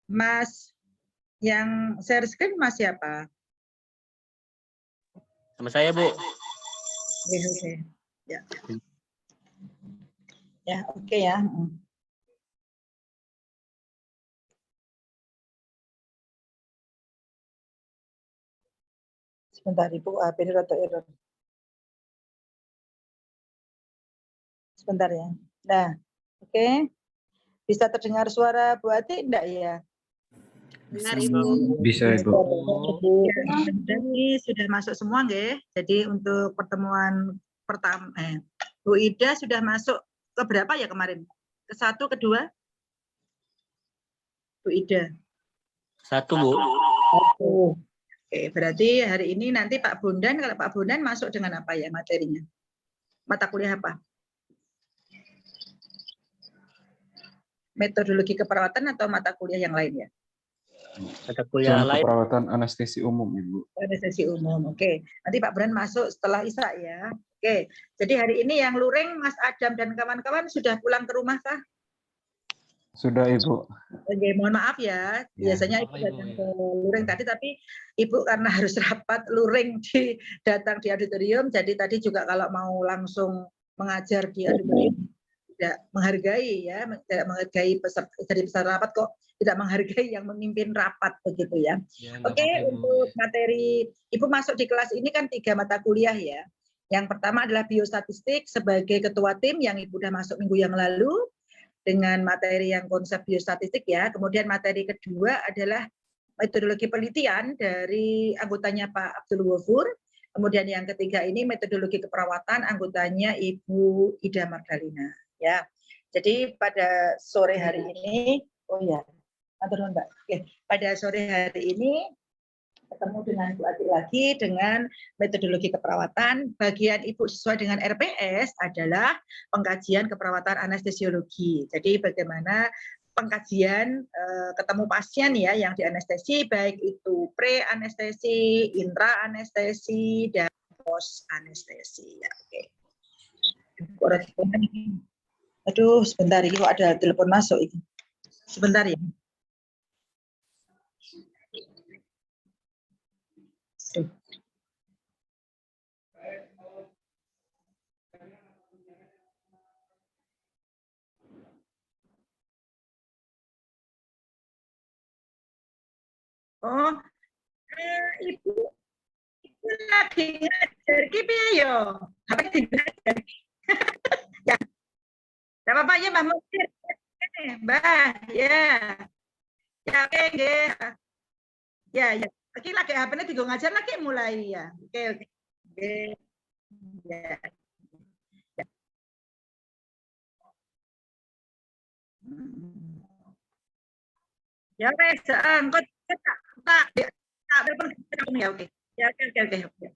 Mas yang share screen Mas siapa? Sama saya, Bu. Oke. Ya. Ya, oke ya. Sebentar Ibu, HP ini rada error. Sebentar ya. Nah, oke. Bisa terdengar suara Bu Ati enggak ya? Benar, Ibu. Bisa, Ibu. Jadi sudah masuk semua nggih. Jadi untuk pertemuan pertama Bu Ida sudah masuk ke berapa ya kemarin? Ke 1, kedua? Bu Ida. 1, Bu. Oke, berarti hari ini nanti Pak Bondan, kalau Pak Bondan masuk dengan apa ya materinya? Mata kuliah apa? Metodologi keperawatan atau mata kuliah yang lain ya? Mata kuliah lain. Keperawatan anestesi umum, Ibu. Anestesi umum, oke. Nanti Pak Bondan masuk setelah Isya ya. Oke, jadi hari ini yang luring Mas Adam dan kawan-kawan sudah pulang ke rumah kah? Sudah, Ibu. Oke, mohon maaf ya. Biasanya Ibu datang ke luring tadi, tapi Ibu karena harus rapat luring datang di auditorium, jadi tadi juga kalau mau langsung mengajar di auditorium tidak menghargai ya, tidak menghargai dari peserta rapat kok tidak menghargai yang memimpin rapat begitu ya. Oke, untuk materi Ibu masuk di kelas ini kan 3 mata kuliah ya. Yang pertama adalah biostatistik sebagai ketua tim yang Ibu sudah masuk minggu yang lalu dengan materi yang konsep biostatistik ya. Kemudian materi kedua adalah metodologi penelitian dari anggotanya Pak Abdul Ghafur. Kemudian yang ketiga ini metodologi keperawatan anggotanya Ibu Ida Magdalena ya. Jadi pada sore hari ini, Mbak. Oke, pada sore hari ini ketemu dengan Bu Ati lagi dengan metodologi keperawatan. Bagian Ibu sesuai dengan RPS adalah pengkajian keperawatan anestesiologi. Jadi bagaimana pengkajian ketemu pasien ya yang dianestesi, baik itu pre-anestesi, intra-anestesi, dan post-anestesi. Ya, oke. Aduh, sebentar ini kok ada telepon masuk ini. Sebentar ya. Oh, Ibu lagi ngajar ki piye yo? Apa dingajar? Ya. Enggak apa-apa ya Mbak Musir. Mbah, ya. Ya oke nggih. Ya, ya. Iki lagi HP-ne digo ngajar lagi mulai ya. Oke, oke. Oke. Ya. Ya. Ya wes, engko tak telepon ya oke. Ya oke oke oke.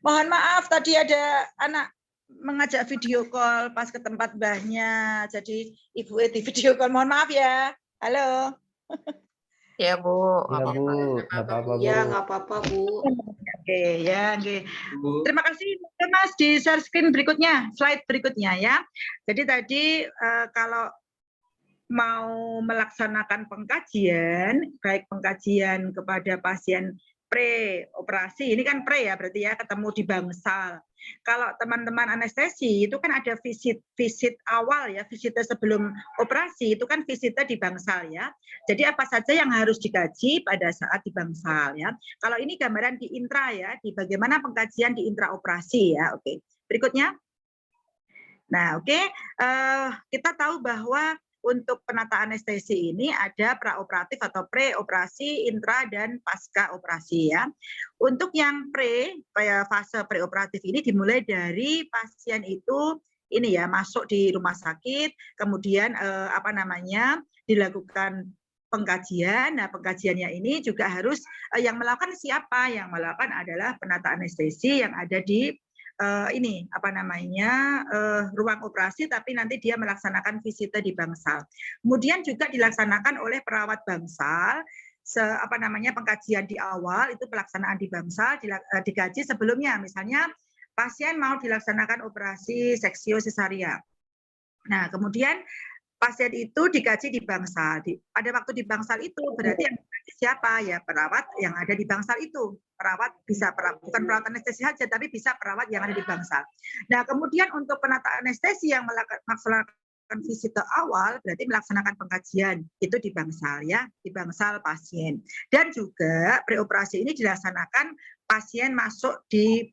Mohon maaf tadi ada anak mengajak video call pas ke tempat mbahnya. Jadi Ibu di video call. Mohon maaf ya. Halo. Ya, Bu. Ya, Bu. Nggak apa-apa, Bu. Ya, nggak apa-apa, Bu. Oke, ya, oke. Terima kasih Mas di share screen berikutnya, slide berikutnya ya. Jadi tadi kalau mau melaksanakan pengkajian, baik pengkajian kepada pasien pre-operasi, ini kan pre ya berarti ya, ketemu di bangsal. Kalau teman-teman anestesi itu kan ada visit awal ya, visitnya sebelum operasi itu kan visitnya di bangsal ya. Jadi apa saja yang harus dikaji pada saat di bangsal ya. Kalau ini gambaran di intra ya, di bagaimana pengkajian di intra operasi ya. Oke, berikutnya. Nah, oke, kita tahu bahwa untuk penata anestesi ini ada praoperatif atau preoperasi, intra, dan pasca operasi ya. Untuk yang fase preoperatif ini dimulai dari pasien itu ini ya masuk di rumah sakit, kemudian dilakukan pengkajian. Nah, pengkajiannya ini juga harus yang melakukan siapa? Yang melakukan adalah penata anestesi yang ada di ruang operasi, tapi nanti dia melaksanakan visita di bangsal. Kemudian juga dilaksanakan oleh perawat bangsal pengkajian di awal itu pelaksanaan di bangsal dikaji sebelumnya, misalnya pasien mau dilaksanakan operasi seksio sesaria. Nah, kemudian pasien itu dikaji di bangsal. Pada waktu di bangsal itu berarti yang dikaji siapa? Ya perawat yang ada di bangsal itu. Perawat bisa bukan perawat anestesi saja, tapi bisa perawat yang ada di bangsal. Nah, kemudian untuk penata anestesi yang melaksanakan visite awal berarti melaksanakan pengkajian itu di bangsal ya, di bangsal pasien. Dan juga preoperasi ini dilaksanakan pasien masuk di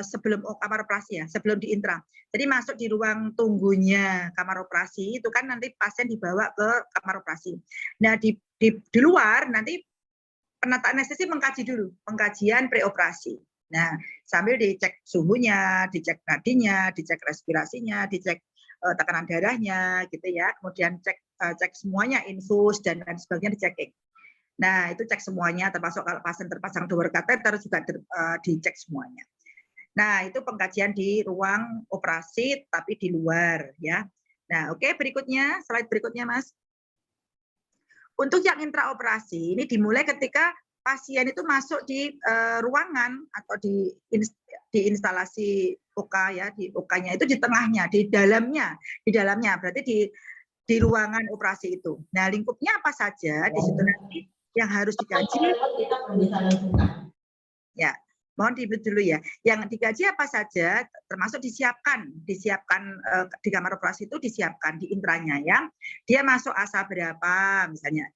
sebelum kamar operasi ya, sebelum di intra. Jadi masuk di ruang tunggunya kamar operasi itu kan nanti pasien dibawa ke kamar operasi. Nah di luar nanti penata anestesi mengkaji dulu pengkajian preoperasi. Nah sambil dicek suhunya, dicek nadinya, dicek respirasinya, dicek tekanan darahnya gitu ya. Kemudian cek semuanya infus dan lain sebagainya dicek. Nah itu cek semuanya termasuk kalau pasien terpasang dower kateter juga dicek semuanya. Nah, itu pengkajian di ruang operasi tapi di luar ya. Nah, oke, berikutnya, slide berikutnya, Mas. Untuk yang intraoperasi ini dimulai ketika pasien itu masuk di ruangan atau di instalasi OK ya, di OK-nya itu di tengahnya, di dalamnya berarti di ruangan operasi itu. Nah, lingkupnya apa saja di situ nanti yang harus dikaji. Ya. Mohon diingat dulu ya. Yang dikaji apa saja, termasuk disiapkan di kamar operasi itu disiapkan di intranya ya. Dia masuk asa berapa misalnya.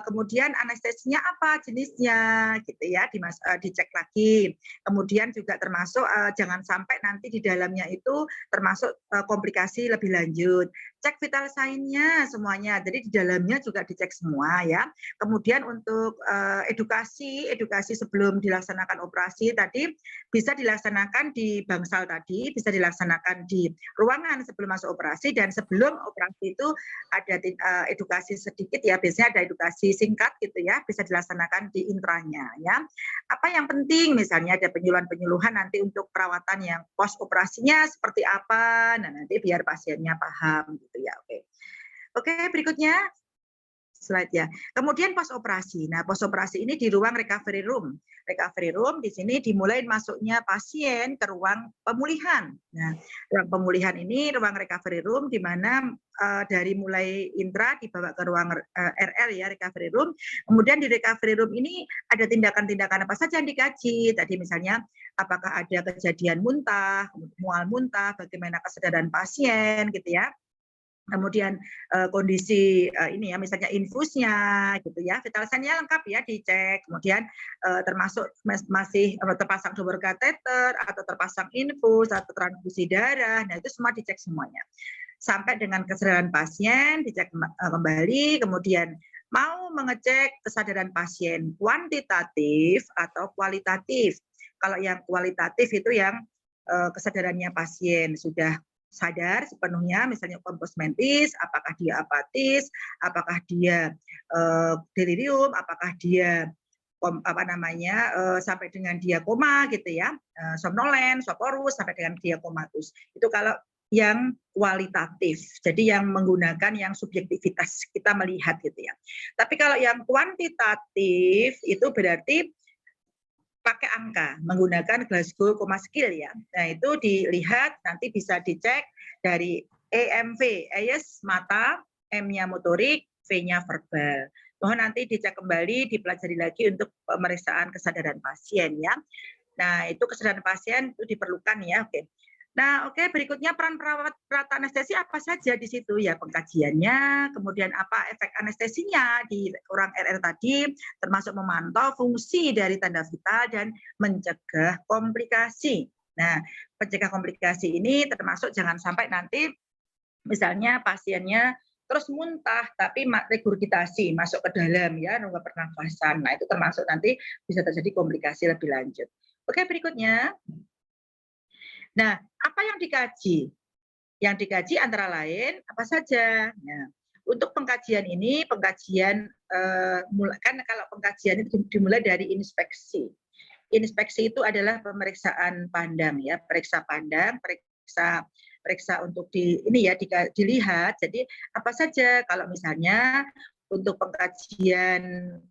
Kemudian anestesinya apa jenisnya gitu ya, dicek lagi. Kemudian juga termasuk jangan sampai nanti di dalamnya itu termasuk komplikasi lebih lanjut. Cek vital sign-nya semuanya. Jadi di dalamnya juga dicek semua ya. Kemudian untuk edukasi sebelum dilaksanakan operasi tadi bisa dilaksanakan di bangsal tadi, bisa dilaksanakan di ruangan sebelum masuk operasi, dan sebelum operasi itu ada edukasi sedikit ya, biasanya ada edukasi singkat gitu ya, bisa dilaksanakan di intranya ya. Apa yang penting misalnya ada penyuluhan nanti untuk perawatan yang pos operasinya seperti apa, nah nanti biar pasiennya paham gitu ya. Oke, berikutnya slide ya. Kemudian pos operasi. Nah, pos operasi ini di ruang recovery room. Recovery room di sini dimulai masuknya pasien ke ruang pemulihan. Nah, ruang pemulihan ini ruang recovery room di mana dari mulai intra dibawa ke ruang RL ya, recovery room. Kemudian di recovery room ini ada tindakan-tindakan apa saja yang dikaji. Tadi misalnya apakah ada kejadian muntah, mual muntah, bagaimana kesadaran pasien gitu ya. Kemudian kondisi ini ya, misalnya infusnya gitu ya, vital sign-nya lengkap ya dicek. Kemudian termasuk masih terpasang dower kateter atau terpasang infus atau transfusi darah, nah itu semua dicek semuanya. Sampai dengan kesadaran pasien dicek kembali. Kemudian mau mengecek kesadaran pasien kuantitatif atau kualitatif. Kalau yang kualitatif itu yang kesadarannya pasien sudah sadar sepenuhnya, misalnya kompos mentis, apakah dia apatis, apakah dia delirium, apakah dia sampai dengan dia koma gitu ya, somnolen, soporus sampai dengan dia komatus. Itu kalau yang kualitatif, jadi yang menggunakan yang subjektivitas kita melihat gitu ya. Tapi kalau yang kuantitatif itu berarti pakai angka, menggunakan Glasgow Coma Scale ya. Nah itu dilihat, nanti bisa dicek dari EMV, EYES mata, M-nya motorik, V-nya verbal. Mohon nanti dicek kembali, dipelajari lagi untuk pemeriksaan kesadaran pasien ya. Nah itu kesadaran pasien itu diperlukan ya. Oke. Nah, oke, berikutnya peran perawat anestesi apa saja di situ ya, pengkajiannya, kemudian apa efek anestesinya di ruang RR tadi, termasuk memantau fungsi dari tanda vital dan mencegah komplikasi. Nah, mencegah komplikasi ini termasuk jangan sampai nanti misalnya pasiennya terus muntah tapi regurgitasi masuk ke dalam ya, rongga pernafasan. Nah, itu termasuk nanti bisa terjadi komplikasi lebih lanjut. Oke, berikutnya. Nah, apa yang dikaji? Yang dikaji antara lain apa saja? Nah, untuk pengkajian ini, kan kalau pengkajian itu dimulai dari inspeksi. Inspeksi itu adalah pemeriksaan pandang ya, periksa pandang, periksa untuk dilihat. Jadi apa saja kalau misalnya untuk pengkajian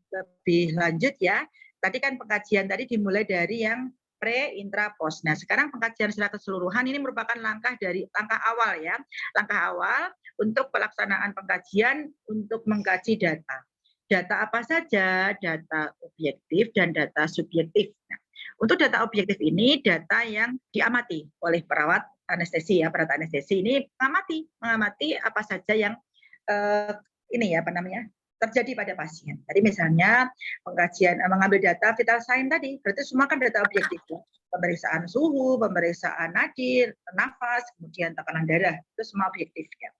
lebih lanjut ya. Tadi kan pengkajian tadi dimulai dari yang pre, intra, post. Nah, sekarang pengkajian secara keseluruhan ini merupakan langkah awal ya. Langkah awal untuk pelaksanaan pengkajian untuk mengkaji data. Data apa saja? Data objektif dan data subjektif. Nah, untuk data objektif ini data yang diamati oleh perawat anestesi ya, perawat anestesi ini mengamati apa saja yang terjadi pada pasien. Tadi misalnya pengkajian mengambil data vital sign tadi, berarti semua kan data objektif. Pemeriksaan suhu, pemeriksaan nadir, nafas, kemudian tekanan darah, itu semua objektif ya.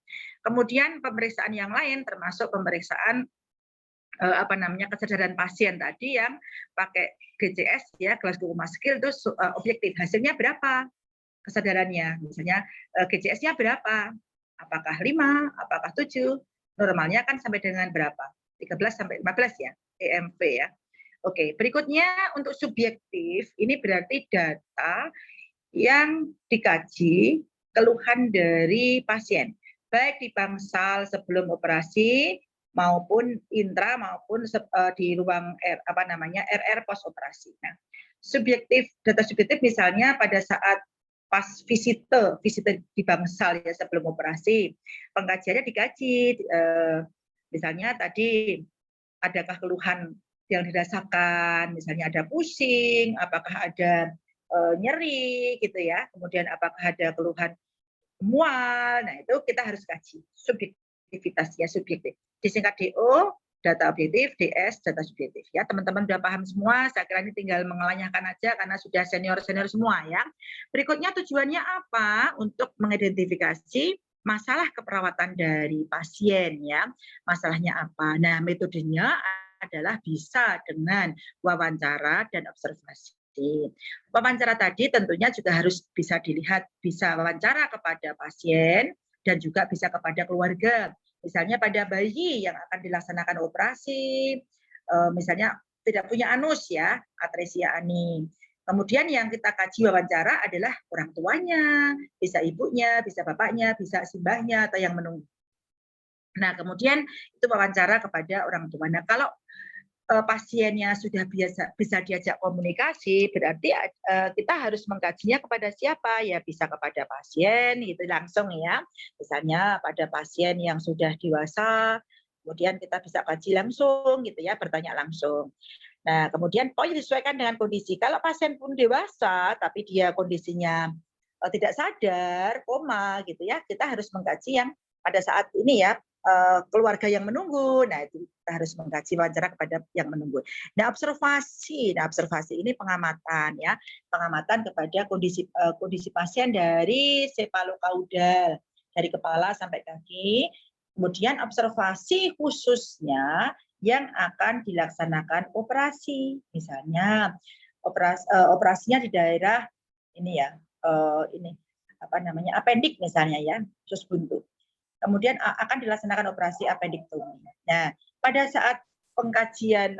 Kemudian pemeriksaan yang lain termasuk pemeriksaan kesadaran pasien tadi yang pakai GCS ya, Glasgow Coma Scale itu objektif. Hasilnya berapa? Kesadarannya, misalnya GCS-nya berapa? Apakah 5, apakah 7? Normalnya kan sampai dengan berapa? 13 sampai 15 ya, EMP ya. Oke, berikutnya untuk subjektif, ini berarti data yang dikaji keluhan dari pasien, baik di bangsal sebelum operasi maupun intra maupun di ruang RR post operasi. Nah, data subjektif misalnya pada saat pas visite di bangsal ya sebelum operasi, pengkajiannya dikaji, misalnya tadi adakah keluhan yang dirasakan, misalnya ada pusing, apakah ada nyeri gitu ya, kemudian apakah ada keluhan mual, nah itu kita harus kaji subjektivitasnya subjektif. Disingkat DO, data objektif, DS, data subjektif. Ya, teman-teman sudah paham semua, saya kira ini tinggal mengelanyahkan aja karena sudah senior-senior semua ya. Berikutnya tujuannya apa? Untuk mengidentifikasi masalah keperawatan dari pasien ya. Masalahnya apa? Nah, metodenya adalah bisa dengan wawancara dan observasi. Wawancara tadi tentunya juga harus bisa dilihat, bisa wawancara kepada pasien dan juga bisa kepada keluarga. Misalnya pada bayi yang akan dilaksanakan operasi, misalnya tidak punya anus ya, atresia ani. Kemudian yang kita kaji wawancara adalah orang tuanya, bisa ibunya, bisa bapaknya, bisa simbahnya atau yang menunggu. Nah, kemudian itu wawancara kepada orang tua. Nah, kalau pasiennya sudah bisa diajak komunikasi, berarti kita harus mengkajinya kepada siapa? Ya bisa kepada pasien itu langsung ya. Misalnya pada pasien yang sudah dewasa, kemudian kita bisa kaji langsung gitu ya, bertanya langsung. Nah, kemudian pokoknya disesuaikan dengan kondisi. Kalau pasien pun dewasa tapi dia kondisinya tidak sadar, koma gitu ya, kita harus mengkaji yang pada saat ini ya, keluarga yang menunggu. Nah, itu kita harus mengkaji wawancara kepada yang menunggu. Nah, observasi ini pengamatan ya, pengamatan kepada kondisi pasien dari cephalocauda, dari kepala sampai kaki. Kemudian observasi khususnya yang akan dilaksanakan operasi. Misalnya operasinya di daerah ini ya, appendix misalnya ya, usus buntu. Kemudian akan dilaksanakan operasi appendektomi. Nah, pada saat pengkajian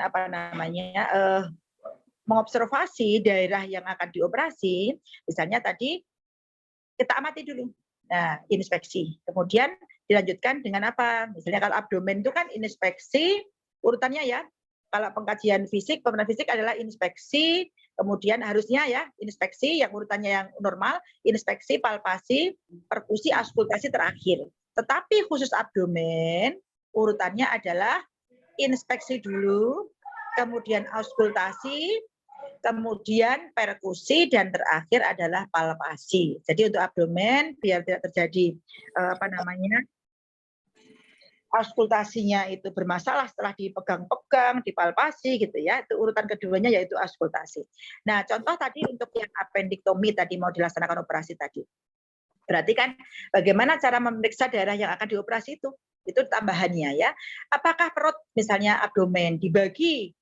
mengobservasi daerah yang akan dioperasi, misalnya tadi kita amati dulu. Nah, inspeksi. Kemudian dilanjutkan dengan apa? Misalnya kalau abdomen itu kan inspeksi urutannya ya. Kalau pengkajian fisik, pemeriksaan fisik adalah inspeksi, kemudian harusnya ya inspeksi yang urutannya yang normal, inspeksi, palpasi, perkusi, auskultasi terakhir. Tetapi khusus abdomen, urutannya adalah inspeksi dulu, kemudian auskultasi, kemudian perkusi, dan terakhir adalah palpasi. Jadi untuk abdomen, biar tidak terjadi auskultasinya itu bermasalah setelah dipegang-pegang, dipalpasi gitu ya. Itu urutan keduanya yaitu auskultasi. Nah, contoh tadi untuk yang appendektomi tadi mau dilaksanakan operasi tadi. Berarti kan bagaimana cara memeriksa daerah yang akan dioperasi itu tambahannya ya. Apakah perut misalnya abdomen dibagi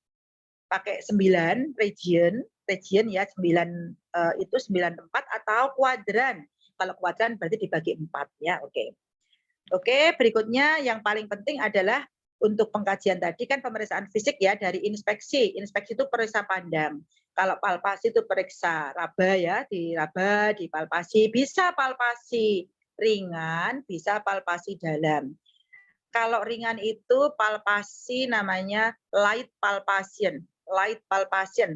pakai 9 region ya, 9 itu 9 tempat atau kuadran. Kalau kuadran berarti dibagi 4 ya, Oke, berikutnya yang paling penting adalah untuk pengkajian tadi kan pemeriksaan fisik ya dari inspeksi. Inspeksi itu periksa pandang. Kalau palpasi itu periksa raba ya, diraba, dipalpasi. Bisa palpasi ringan, bisa palpasi dalam. Kalau ringan itu palpasi namanya light palpation,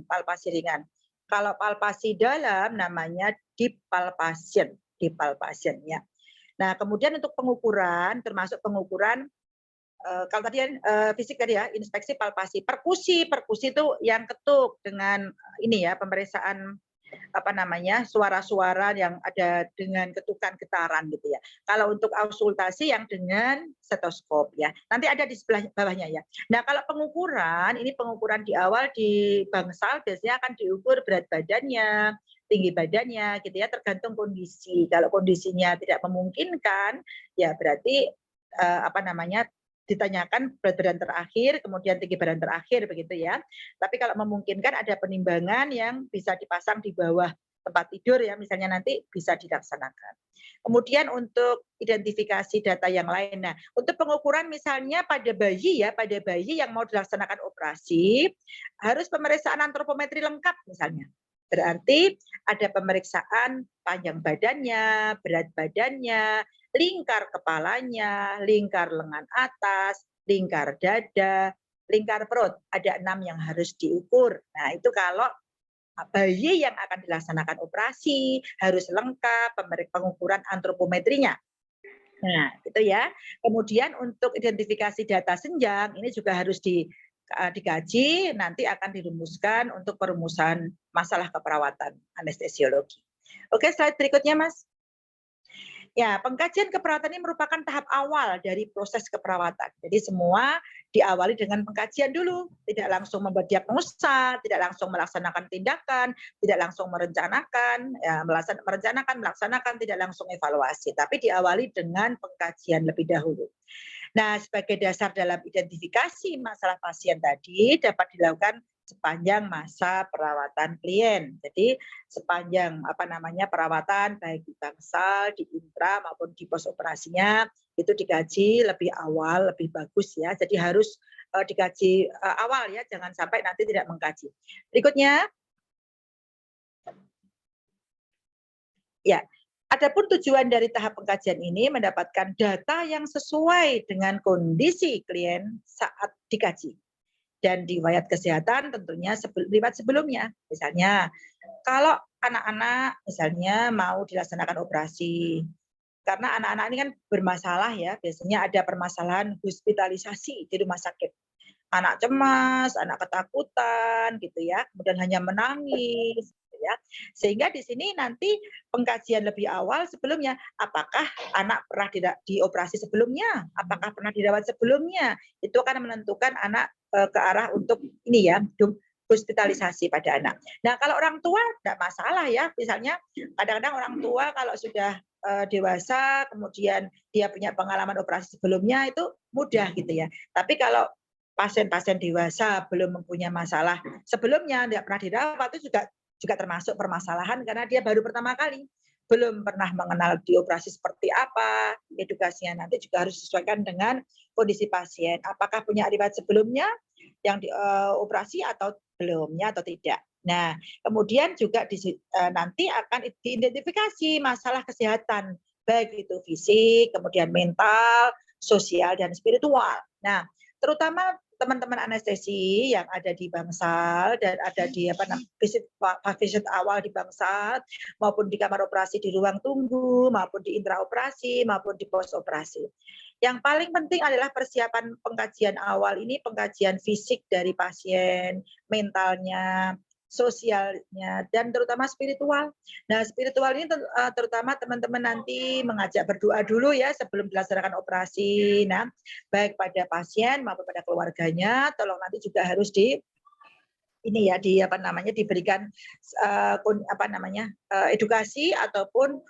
palpasi ringan. Kalau palpasi dalam namanya deep palpation ya. Nah, kemudian untuk pengukuran, termasuk pengukuran kalau tadi fisik tadi ya, inspeksi palpasi, perkusi itu yang ketuk dengan ini ya, pemeriksaan apa namanya, suara-suara yang ada dengan ketukan getaran gitu ya. Kalau untuk auskultasi yang dengan stetoskop ya. Nanti ada di sebelah bawahnya ya. Nah, kalau pengukuran, ini pengukuran di awal di bangsal biasanya akan diukur berat badannya, tinggi badannya gitu ya, tergantung kondisi. Kalau kondisinya tidak memungkinkan, ya berarti apa namanya, ditanyakan berat badan terakhir, kemudian tinggi badan terakhir begitu ya. Tapi kalau memungkinkan ada penimbangan yang bisa dipasang di bawah tempat tidur ya, misalnya nanti bisa dilaksanakan. Kemudian untuk identifikasi data yang lain. Nah, untuk pengukuran misalnya pada bayi ya, pada bayi yang mau dilaksanakan operasi, harus pemeriksaan antropometri lengkap misalnya. Berarti ada pemeriksaan panjang badannya, berat badannya, lingkar kepalanya, lingkar lengan atas, lingkar dada, lingkar perut. Ada 6 yang harus diukur. Nah, itu kalau bayi yang akan dilaksanakan operasi harus lengkap pengukuran antropometrinya. Nah, gitu ya. Kemudian untuk identifikasi data senjang ini juga harus dikaji, nanti akan dirumuskan untuk perumusan masalah keperawatan anestesiologi. Oke, slide berikutnya, Mas. Ya, pengkajian keperawatan ini merupakan tahap awal dari proses keperawatan. Jadi semua diawali dengan pengkajian dulu, tidak langsung membuat diagnosa, tidak langsung melaksanakan tindakan, tidak langsung merencanakan, ya, melaksanakan, tidak langsung evaluasi, tapi diawali dengan pengkajian lebih dahulu. Nah, sebagai dasar dalam identifikasi masalah pasien tadi dapat dilakukan sepanjang masa perawatan klien. Jadi sepanjang apa namanya perawatan baik di bangsal, di intra maupun di pos operasinya itu dikaji lebih awal, lebih bagus ya. Jadi harus dikaji awal ya, jangan sampai nanti tidak mengkaji. Berikutnya. Ya, adapun tujuan dari tahap pengkajian ini mendapatkan data yang sesuai dengan kondisi klien saat dikaji. Dan riwayat kesehatan tentunya riwayat sebelumnya. Misalnya, kalau anak-anak misalnya mau dilaksanakan operasi, karena anak-anak ini kan bermasalah ya, biasanya ada permasalahan hospitalisasi di rumah sakit. Anak cemas, anak ketakutan gitu ya, kemudian hanya menangis gitu ya. Sehingga di sini nanti pengkajian lebih awal sebelumnya, apakah anak pernah dioperasi sebelumnya, apakah pernah dirawat sebelumnya, itu akan menentukan anak ke arah untuk ini ya, hospitalisasi pada anak. Nah, kalau orang tua tidak masalah ya, misalnya kadang-kadang orang tua kalau sudah dewasa, kemudian dia punya pengalaman operasi sebelumnya itu mudah gitu ya. Tapi kalau pasien-pasien dewasa belum mempunyai masalah sebelumnya, tidak pernah dirawat, itu juga termasuk permasalahan karena dia baru pertama kali, belum pernah mengenal dioperasi seperti apa, edukasinya nanti juga harus disesuaikan dengan kondisi pasien. Apakah punya riwayat sebelumnya yang dioperasi atau belumnya atau tidak. Nah, kemudian juga nanti akan diidentifikasi masalah kesehatan, baik itu fisik, kemudian mental, sosial, dan spiritual. Nah, terutama teman-teman anestesi yang ada di bangsal dan ada di visit awal di bangsal maupun di kamar operasi di ruang tunggu maupun di intraoperasi maupun di pos operasi. Yang paling penting adalah persiapan pengkajian awal ini, pengkajian fisik dari pasien, mentalnya, sosialnya, dan terutama spiritual. Nah, spiritual ini terutama teman-teman nanti mengajak berdoa dulu ya sebelum dilaksanakan operasi. Nah, baik pada pasien maupun pada keluarganya, tolong nanti juga harus diberikan edukasi ataupun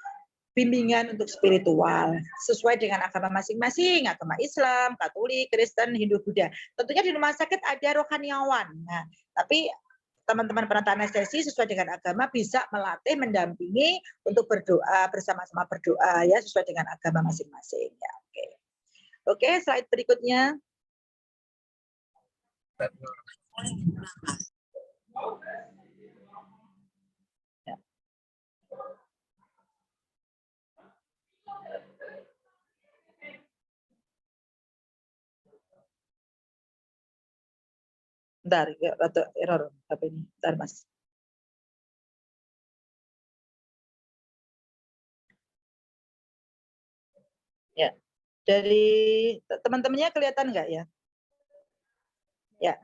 bimbingan untuk spiritual sesuai dengan agama masing-masing, agama Islam, Katolik, Kristen, Hindu, Buddha. Tentunya di rumah sakit ada rohaniawan. Nah, tapi teman-teman penata anestesi sesuai dengan agama bisa melatih, mendampingi untuk berdoa bersama-sama berdoa ya sesuai dengan agama masing-masing ya. Oke, slide berikutnya. Bentar, ya, rada error HP ini. Bentar, Mas. Ya, dari teman-temannya kelihatan nggak ya? Ya.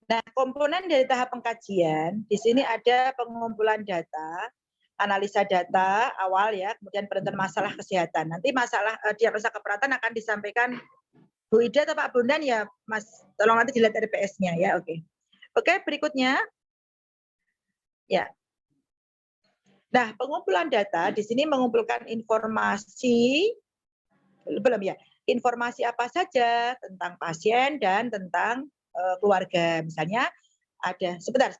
Nah, komponen dari tahap pengkajian, di sini ada pengumpulan data, analisa data awal ya, kemudian penentuan masalah kesehatan. Nanti masalah diagnosa keberatan akan disampaikan Bu Ida atau Pak Bondan ya, Mas. Tolong nanti dilihat RPS-nya ya, oke. Oke, berikutnya. Ya. Nah, pengumpulan data di sini mengumpulkan informasi belum ya? Informasi apa saja tentang pasien dan tentang keluarga. Misalnya ada sebentar.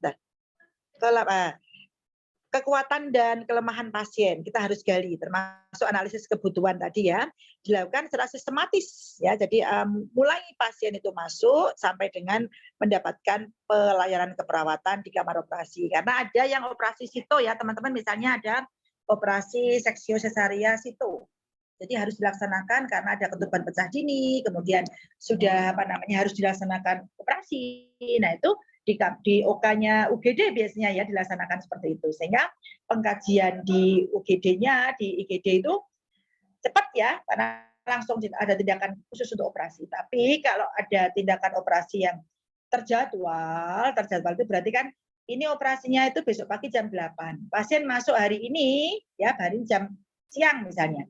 Kekuatan dan kelemahan pasien kita harus gali, termasuk analisis kebutuhan tadi ya, dilakukan secara sistematis ya. Jadi mulai pasien itu masuk sampai dengan mendapatkan pelayanan keperawatan di kamar operasi. Karena ada yang operasi sito ya teman-teman, misalnya ada operasi seksio sesaria sito. Jadi harus dilaksanakan karena ada ketuban pecah dini, kemudian sudah harus dilaksanakan operasi. Nah itu di OK-nya UGD biasanya ya dilaksanakan seperti itu, sehingga pengkajian di UGD-nya di IGD itu cepat ya karena langsung ada tindakan khusus untuk operasi. Tapi kalau ada tindakan operasi yang terjadwal itu berarti kan ini operasinya itu besok pagi jam 8. Pasien masuk hari ini ya, hari jam siang misalnya.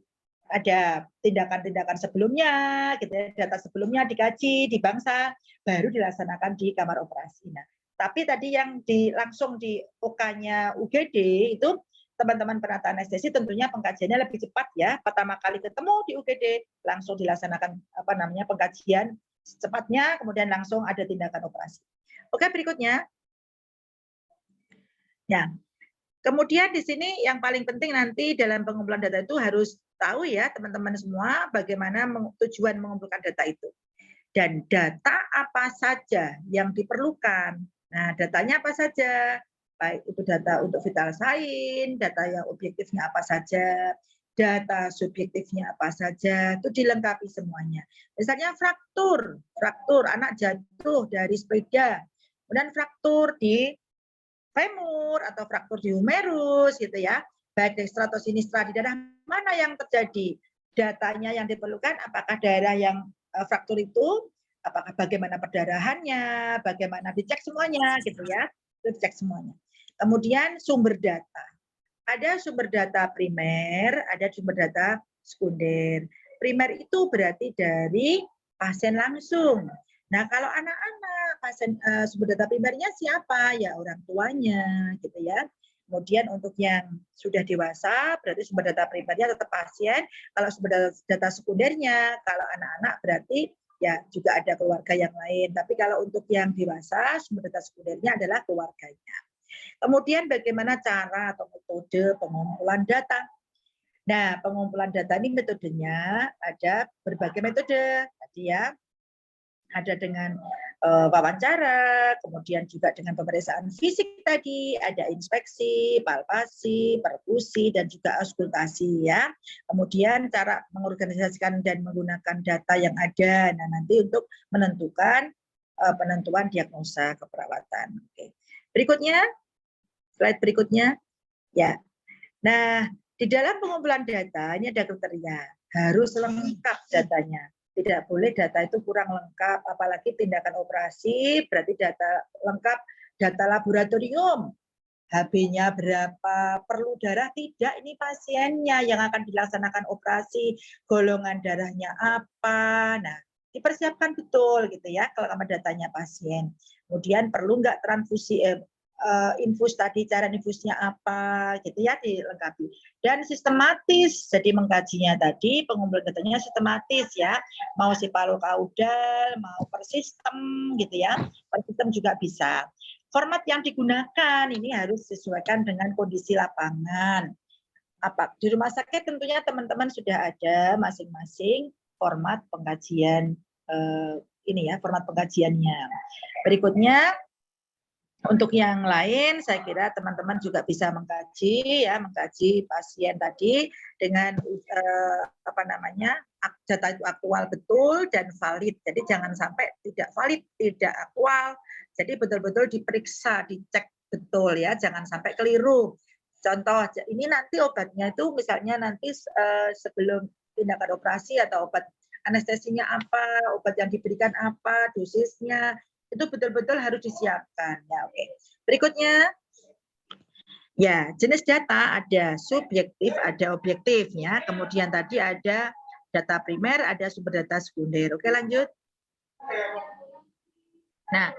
Ada tindakan-tindakan sebelumnya, gitu ya, data sebelumnya dikaji, dibangsa, baru dilaksanakan di kamar operasi. Nah, tapi tadi yang langsung di OK-nya UGD itu teman-teman penata anestesi tentunya pengkajiannya lebih cepat ya. Pertama kali ketemu di UGD langsung dilaksanakan pengkajian secepatnya, kemudian langsung ada tindakan operasi. Oke, berikutnya. Ya. Kemudian di sini yang paling penting nanti dalam pengumpulan data itu harus tahu ya teman-teman semua bagaimana tujuan mengumpulkan data itu. Dan data apa saja yang diperlukan. Nah, datanya apa saja? Baik itu data untuk vital sign, data yang objektifnya apa saja, data subjektifnya apa saja, itu dilengkapi semuanya. Misalnya fraktur anak jatuh dari sepeda, kemudian fraktur di femur atau fraktur di humerus gitu ya, baik dextra atau sinistra, di daerah mana yang terjadi, datanya yang diperlukan, apakah daerah yang fraktur itu, apakah bagaimana perdarahannya, bagaimana dicek semuanya gitu ya, itu dicek semuanya. Kemudian sumber data, ada sumber data primer, ada sumber data sekunder. Primer itu berarti dari pasien langsung. Nah, kalau anak-anak pasien sumber data primernya siapa? Ya orang tuanya, gitu ya. Kemudian untuk yang sudah dewasa, berarti sumber data primernya tetap pasien. Kalau sumber data sekundernya, kalau anak-anak berarti ya juga ada keluarga yang lain. Tapi kalau untuk yang dewasa, sumber data sekundernya adalah keluarganya. Kemudian bagaimana cara atau metode pengumpulan data? Nah, pengumpulan data ini metodenya ada berbagai metode tadi ya. Ada dengan wawancara, kemudian juga dengan pemeriksaan fisik tadi, ada inspeksi, palpasi, perkusi, dan juga auskultasi ya. Kemudian cara mengorganisasikan dan menggunakan data yang ada, nah nanti untuk menentukan penentuan diagnosa keperawatan. Oke. Berikutnya, slide berikutnya, ya. Nah, di dalam pengumpulan data ini ada kriteria, harus lengkap datanya. Tidak boleh data itu kurang lengkap, apalagi tindakan operasi, berarti data lengkap, data laboratorium, HB-nya berapa, perlu darah tidak, ini pasiennya yang akan dilaksanakan operasi, golongan darahnya apa, nah dipersiapkan betul gitu ya, kalau datanya pasien. Kemudian perlu nggak transfusi, infus tadi, cara infusnya apa gitu ya, dilengkapi. Dan sistematis, jadi mengkajinya tadi, pengumpulan datanya sistematis ya, mau sipalo-kaudal, mau per sistem gitu ya, per sistem juga bisa. Format yang digunakan ini harus disesuaikan dengan kondisi lapangan. Apa di rumah sakit tentunya teman-teman sudah ada masing-masing format pengkajian ini ya, format pengkajiannya. Berikutnya Untuk yang lain, saya kira teman-teman juga bisa mengkaji pasien tadi dengan data itu aktual betul dan valid. Jadi jangan sampai tidak valid, tidak aktual. Jadi betul-betul diperiksa, dicek betul ya, jangan sampai keliru. Contoh, ini nanti obatnya itu misalnya nanti sebelum tindakan operasi atau obat anestesinya apa, obat yang diberikan apa, dosisnya, itu betul-betul harus disiapkan. Ya, oke. Berikutnya, ya jenis data ada subjektif, ada objektif ya. Kemudian tadi ada data primer, ada sumber data sekunder. Oke, lanjut. Nah,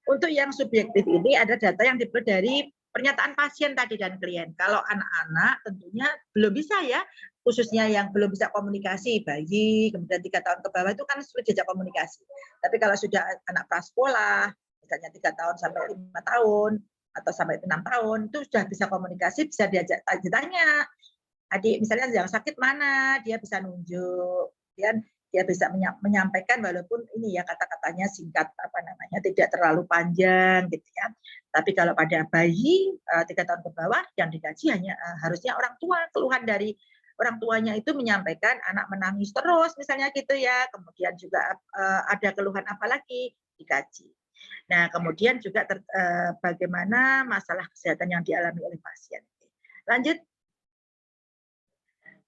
untuk yang subjektif ini ada data yang diperoleh dari pernyataan pasien tadi dan klien. Kalau anak-anak tentunya belum bisa ya, khususnya yang belum bisa komunikasi, bayi, kemudian 3 tahun ke bawah itu kan sulit diajak komunikasi. Tapi kalau sudah anak prasekolah, misalnya 3 tahun sampai 5 tahun, atau sampai 6 tahun, itu sudah bisa komunikasi, bisa diajak ditanya. Adik misalnya yang sakit mana, dia bisa nunjuk, kemudian dia bisa menyampaikan walaupun ini ya kata-katanya singkat tidak terlalu panjang gitu ya. Tapi kalau pada bayi 3 tahun ke bawah yang dikaji hanya harusnya orang tua, keluhan dari orang tuanya itu menyampaikan anak menangis terus misalnya gitu ya. Kemudian juga ada keluhan apa lagi dikaji. Nah, kemudian juga bagaimana masalah kesehatan yang dialami oleh pasien. Lanjut.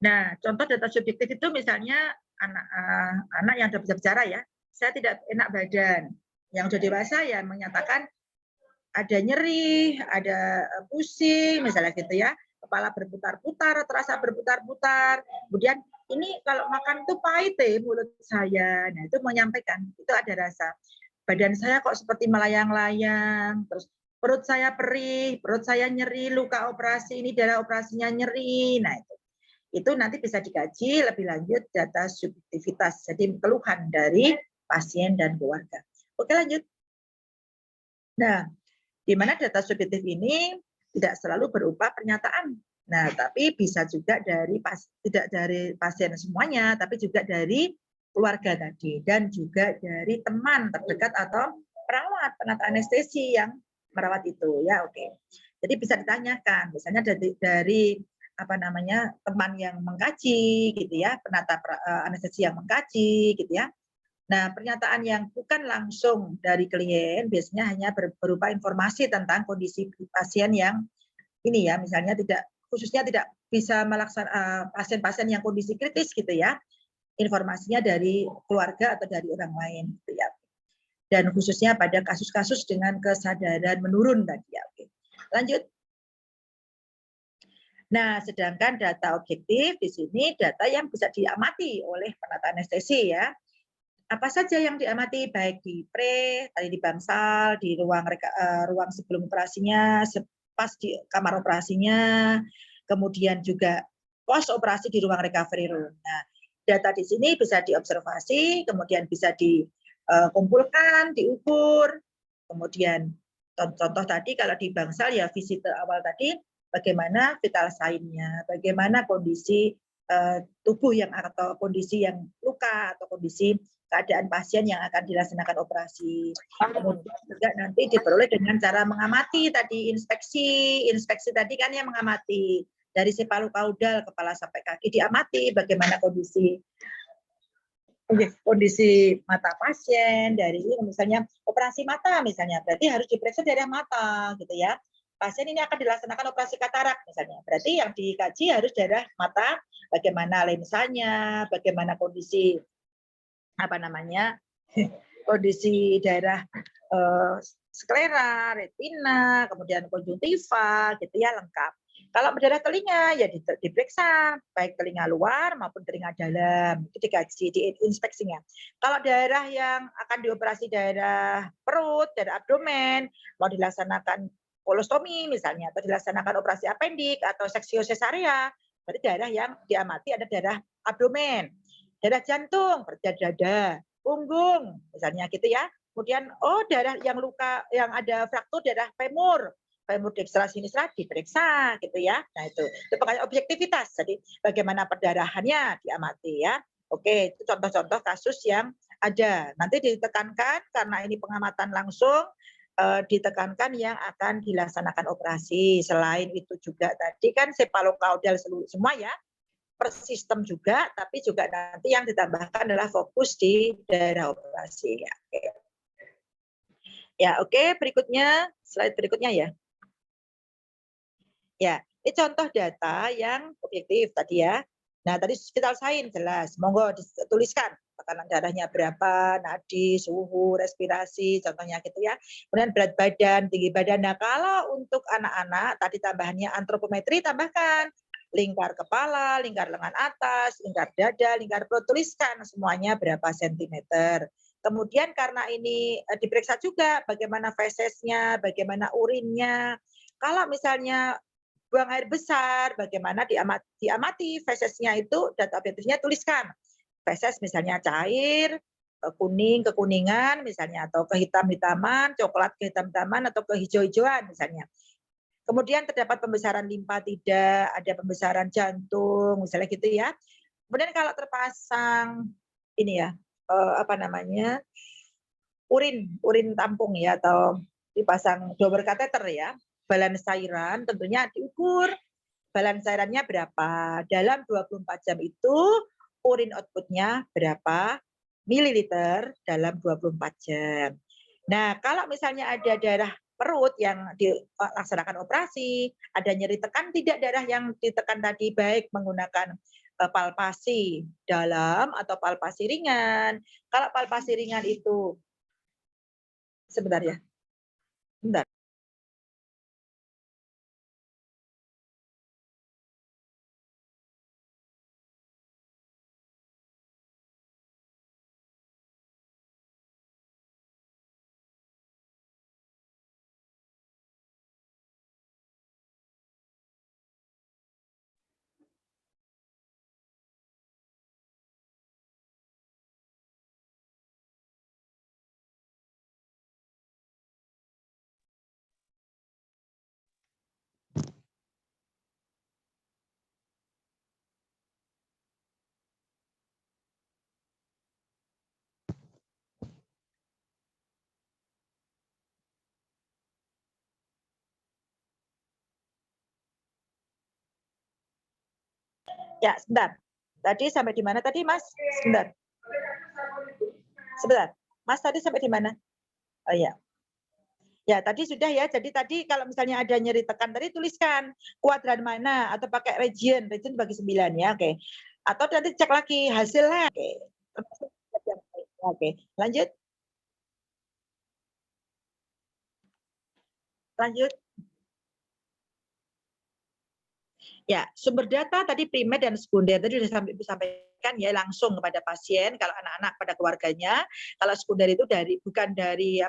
Nah, contoh data subjektif itu misalnya anak yang sudah bisa bicara ya, saya tidak enak badan. Yang sudah dewasa ya menyatakan ada nyeri, ada pusing, misalnya gitu ya, kepala berputar-putar, terasa berputar-putar. Kemudian ini kalau makan itu pahit mulut saya. Nah, itu menyampaikan, itu ada rasa. Badan saya kok seperti melayang-layang, terus perut saya perih, perut saya nyeri, luka operasi, ini darah operasinya nyeri. Nah, itu nanti bisa dikaji lebih lanjut data subjektivitas, jadi keluhan dari pasien dan keluarga. Oke, lanjut. Nah, di mana data subjektif ini tidak selalu berupa pernyataan. Nah, tapi bisa juga tidak dari pasien semuanya, tapi juga dari keluarga tadi dan juga dari teman terdekat atau perawat, penata anestesi yang merawat itu ya. Oke. Jadi bisa ditanyakan, misalnya dari teman yang mengkaji gitu ya, penata anestesi yang mengkaji gitu ya. Nah, pernyataan yang bukan langsung dari klien biasanya hanya berupa informasi tentang kondisi pasien yang ini ya, misalnya khususnya tidak bisa melaksanakan pasien-pasien yang kondisi kritis gitu ya. Informasinya dari keluarga atau dari orang lain gitu ya. Dan khususnya pada kasus-kasus dengan kesadaran menurun tadi ya. Oke. Lanjut. Nah, sedangkan data objektif di sini data yang bisa diamati oleh penata anestesi ya. Apa saja yang diamati baik di tadi di bangsal, di ruang sebelum operasinya, pas di kamar operasinya, kemudian juga pos operasi di ruang recovery room. Nah, data di sini bisa diobservasi, kemudian bisa dikumpulkan, diukur, kemudian contoh tadi kalau di bangsal ya visit awal tadi bagaimana vital sign-nya, bagaimana kondisi tubuh atau kondisi yang luka atau kondisi keadaan pasien yang akan dilaksanakan operasi. Kemudian juga nanti diperoleh dengan cara mengamati tadi inspeksi tadi kan yang mengamati dari cephalocaudal kepala sampai kaki diamati bagaimana kondisi mata pasien dari misalnya operasi mata misalnya berarti harus diperiksa dari mata gitu ya. Pasien ini akan dilaksanakan operasi katarak misalnya. Berarti yang dikaji harus daerah mata, bagaimana lensanya, bagaimana kondisi kondisi daerah sklera, retina, kemudian konjungtiva gitu ya lengkap. Kalau daerah telinga ya diperiksa baik telinga luar maupun telinga dalam, itu dikaji di inspeksinya. Kalau daerah yang akan dioperasi daerah perut, daerah abdomen, mau dilaksanakan kolostomi misalnya atau dilaksanakan operasi apendik atau seksio sesarea, berarti daerah yang diamati ada daerah abdomen, daerah jantung, dada, punggung misalnya gitu ya. Kemudian daerah yang luka yang ada fraktur daerah femur dekstra sinistra diperiksa gitu ya. Nah itu pakai objektivitas. Jadi bagaimana perdarahannya diamati ya. Oke, itu contoh-contoh kasus yang ada. Nanti ditekankan karena ini pengamatan langsung ditekankan yang akan dilaksanakan operasi. Selain itu juga tadi kan cephaloclaudal seluruh semua ya, per sistem juga, tapi juga nanti yang ditambahkan adalah fokus di daerah operasi. Ya, oke. Ya, oke. Berikutnya, slide berikutnya ya. Ya, ini contoh data yang objektif tadi ya. Nah, tadi vital sign jelas. Monggo dituliskan tekanan darahnya berapa, nadi, suhu, respirasi, contohnya gitu ya. Kemudian berat badan, tinggi badan. Nah, kalau untuk anak-anak tadi tambahannya antropometri, tambahkan lingkar kepala, lingkar lengan atas, lingkar dada, lingkar perut, tuliskan semuanya berapa sentimeter. Kemudian karena ini diperiksa juga bagaimana fesesnya, bagaimana urinnya. Kalau misalnya buang air besar, bagaimana diamati fesesnya itu, data objektifnya tuliskan. Feses misalnya cair, kuning kekuningan misalnya, atau kehitam-hitaman, coklat kehitam-hitaman, atau kehijau-hijauan misalnya. Kemudian terdapat pembesaran limpa tidak, ada pembesaran jantung, misalnya gitu ya. Kemudian kalau terpasang ini ya, urin tampung ya, atau dipasang double kateter ya, balans cairan tentunya diukur balans cairannya berapa. Dalam 24 jam itu urin outputnya berapa mililiter dalam 24 jam. Nah, kalau misalnya ada darah perut yang dilaksanakan operasi, ada nyeri tekan tidak darah yang ditekan tadi, baik menggunakan palpasi dalam atau palpasi ringan. Kalau palpasi ringan itu, sebentar ya, bentar. Ya, sebentar. Tadi sampai di mana tadi, Mas? Sebentar. Sebentar. Mas tadi sampai di mana? Oh iya. Ya, tadi sudah ya. Jadi tadi kalau misalnya ada nyeri tekan tadi tuliskan kuadran mana atau pakai region. Region bagi 9 ya, oke. Atau nanti cek lagi hasilnya. Oke. Oke, lanjut. Lanjut. Ya, sumber data tadi primer dan sekunder tadi sudah disampaikan ya langsung kepada pasien, kalau anak-anak pada keluarganya. Kalau sekunder itu bukan dari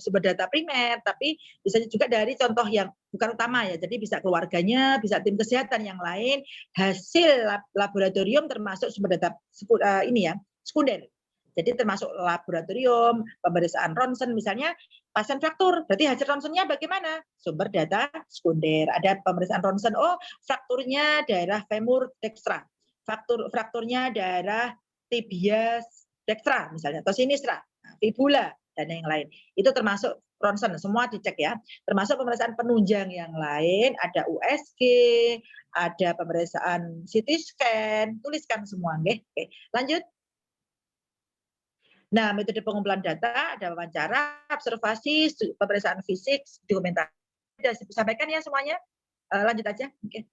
sumber data primer, tapi bisa juga dari contoh yang bukan utama ya. Jadi bisa keluarganya, bisa tim kesehatan yang lain, hasil laboratorium termasuk sumber data sekunder. Jadi termasuk laboratorium, pemeriksaan ronsen misalnya, pasien fraktur, berarti hasil ronsennya bagaimana? Sumber data sekunder. Ada pemeriksaan ronsen, oh frakturnya daerah femur dextra, frakturnya daerah tibia dextra misalnya, atau sinistra, fibula, dan yang lain. Itu termasuk ronsen, semua dicek ya. Termasuk pemeriksaan penunjang yang lain, ada USG, ada pemeriksaan CT scan, tuliskan semua. Oke. Lanjut. Nah, metode pengumpulan data ada wawancara, observasi, pemeriksaan fisik, dokumentasi. Sudah disampaikan ya semuanya? Lanjut aja. Oke.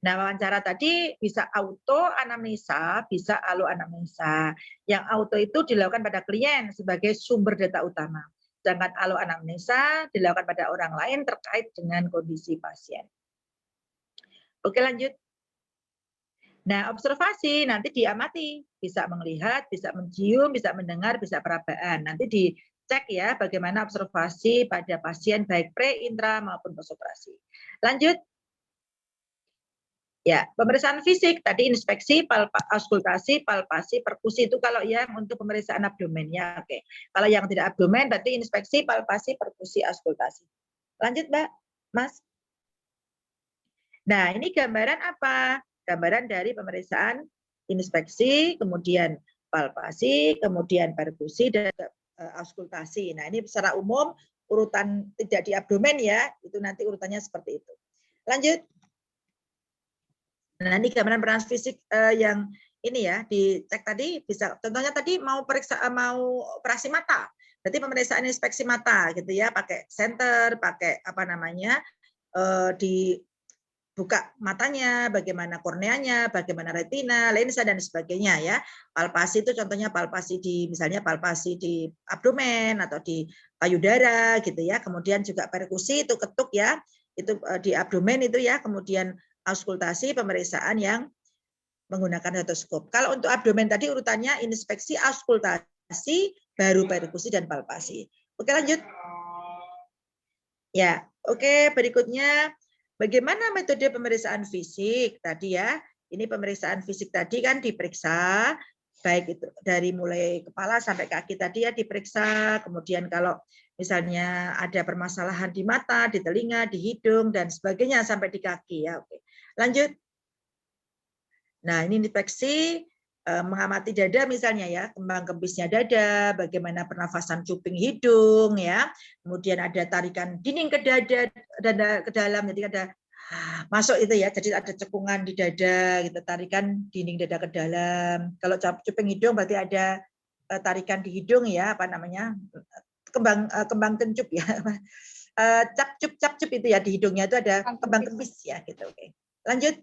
Nah, wawancara tadi bisa auto anamnesa, bisa alo anamnesa. Yang auto itu dilakukan pada klien sebagai sumber data utama. Sedangkan alo anamnesa dilakukan pada orang lain terkait dengan kondisi pasien. Oke, lanjut. Nah, observasi nanti diamati, bisa melihat, bisa mencium, bisa mendengar, bisa perabaan. Nanti dicek ya bagaimana observasi pada pasien baik pre, intra maupun post operasi. Lanjut. Ya, pemeriksaan fisik tadi inspeksi, auskultasi, palpasi, perkusi itu kalau yang untuk pemeriksaan abdomen ya. Oke. Kalau yang tidak abdomen berarti inspeksi, palpasi, perkusi, auskultasi. Lanjut, Mbak. Mas. Nah, ini gambaran apa? Gambaran dari pemeriksaan inspeksi, kemudian palpasi, kemudian perkusi, dan auskultasi. Nah, ini secara umum urutan tidak di abdomen ya, itu nanti urutannya seperti itu. Lanjut. Nah, ini gambaran peran fisik yang ini ya dicek tadi bisa contohnya tadi mau operasi mata. Berarti pemeriksaan inspeksi mata gitu ya, pakai senter, pakai apa namanya? Dibuka matanya, bagaimana korneanya, bagaimana retina, lensa dan sebagainya ya. Palpasi itu contohnya palpasi misalnya palpasi di abdomen atau di payudara gitu ya. Kemudian juga perkusi itu ketuk ya. Itu di abdomen itu ya. Kemudian auskultasi pemeriksaan yang menggunakan stetoskop. Kalau untuk abdomen tadi urutannya inspeksi, auskultasi, baru perkusi dan palpasi. Oke, lanjut. Ya, oke, berikutnya bagaimana metode pemeriksaan fisik tadi ya? Ini pemeriksaan fisik tadi kan diperiksa baik itu dari mulai kepala sampai kaki tadi ya diperiksa. Kemudian kalau misalnya ada permasalahan di mata, di telinga, di hidung dan sebagainya sampai di kaki ya. Oke. Lanjut. Nah, ini inspeksi mengamati dada misalnya ya, kembang kempisnya dada, bagaimana pernafasan cuping hidung ya. Kemudian ada tarikan dinding ke dada ke dalam, jadi ada masuk itu ya, jadi ada cekungan di dada gitu, tarikan dinding dada ke dalam. Kalau cuping hidung berarti ada tarikan di hidung ya, apa namanya? Kembang kencup ya. Capcup itu ya di hidungnya itu ada kembang kempis ya gitu. Oke. Lanjut.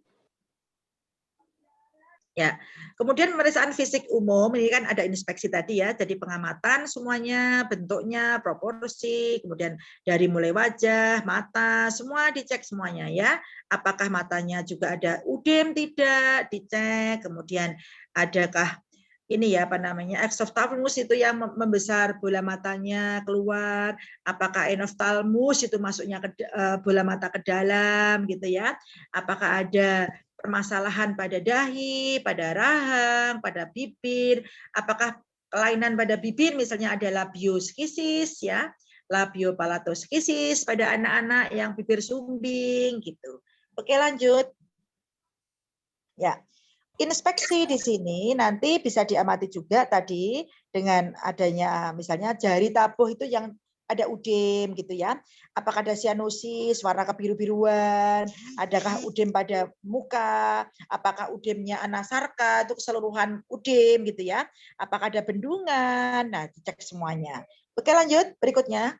Ya, kemudian pemeriksaan fisik umum ini kan ada inspeksi tadi ya, jadi pengamatan semuanya, bentuknya, proporsi, kemudian dari mulai wajah, mata, semua dicek semuanya ya. Apakah matanya juga ada udem tidak, dicek. Kemudian adakah ini ya apa namanya exophthalmos itu yang membesar bola matanya keluar, apakah enophthalmos itu masuknya ke bola mata ke dalam gitu ya. Apakah ada permasalahan pada dahi, pada rahang, pada bibir, apakah kelainan pada bibir misalnya ada labioskisis ya, labiopalatosiskisis pada anak-anak yang bibir sumbing gitu. Oke, lanjut. Ya. Inspeksi di sini nanti bisa diamati juga tadi dengan adanya misalnya jari tabuh itu yang ada udem gitu ya. Apakah ada sianosis, warna kebiru-biruan, adakah udem pada muka, apakah udemnya anasarka, itu keseluruhan udem gitu ya. Apakah ada bendungan, nah dicek semuanya. Oke, lanjut berikutnya.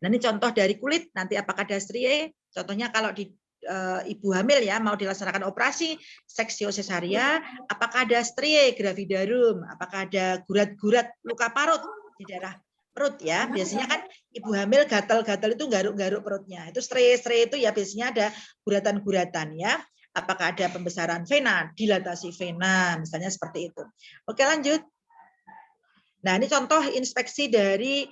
Nah ini contoh dari kulit, nanti apakah ada strie, contohnya kalau di ibu hamil ya mau dilaksanakan operasi seksio sesaria, apakah ada strie gravidarum, apakah ada gurat-gurat luka parut di daerah perut ya. Biasanya kan ibu hamil gatal-gatal itu garuk-garuk perutnya. Itu strie itu ya biasanya ada guratan-guratan ya. Apakah ada pembesaran vena, dilatasi vena, misalnya seperti itu. Oke, lanjut. Nah, ini contoh inspeksi dari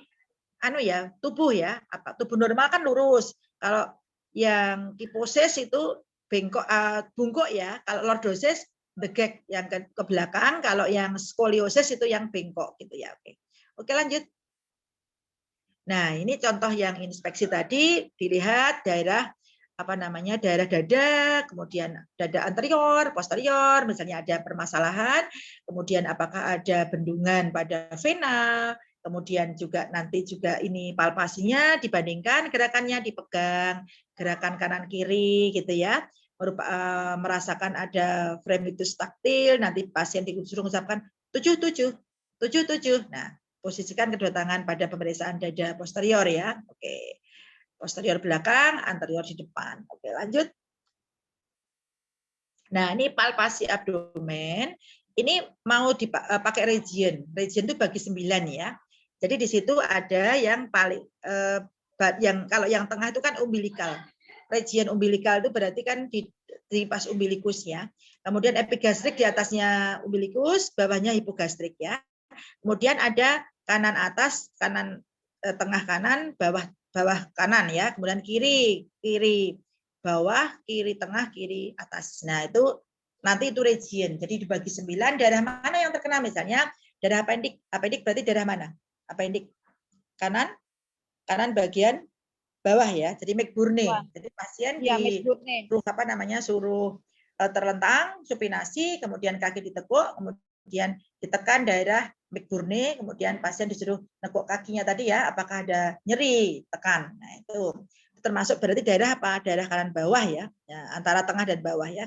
tubuh ya. Tubuh normal kan lurus. Kalau yang kiposis itu bengkok bungkuk ya, kalau lordosis begek yang ke belakang, kalau yang skoliosis itu yang bengkok gitu ya. Oke, lanjut. Nah, ini contoh yang inspeksi tadi dilihat daerah daerah dada, kemudian dada anterior, posterior, misalnya ada permasalahan, kemudian apakah ada bendungan pada vena, kemudian juga nanti juga ini palpasinya dibandingkan gerakannya dipegang, gerakan kanan kiri gitu ya, merasakan ada fremitus taktil, nanti pasien disuruh mengucapkan 77. Nah, posisikan kedua tangan pada pemeriksaan dada posterior ya. Oke. Posterior belakang, anterior di depan. Oke, lanjut. Nah, ini palpasi abdomen. Ini mau dipakai region. Region itu bagi 9 ya. Jadi di situ ada yang paling kalau yang tengah itu kan umbilikal. Region umbilikal itu berarti kan di pas umbilikus ya. Kemudian epigastrik di atasnya umbilikus, bawahnya hipogastrik ya. Kemudian ada kanan atas, kanan tengah kanan, bawah kanan ya. Kemudian kiri bawah, kiri tengah, kiri atas. Nah, itu nanti itu region. Jadi dibagi 9, daerah mana yang terkena misalnya daerah appendix. Appendix berarti daerah mana? Appendix kanan bagian bawah ya. Jadi McBurney. Jadi pasien suruh terlentang, supinasi, kemudian kaki ditekuk, kemudian ditekan daerah McBurney, kemudian pasien disuruh nekuk kakinya tadi ya, apakah ada nyeri, tekan. Nah, itu termasuk berarti daerah apa? Daerah kanan bawah ya, antara tengah dan bawah ya,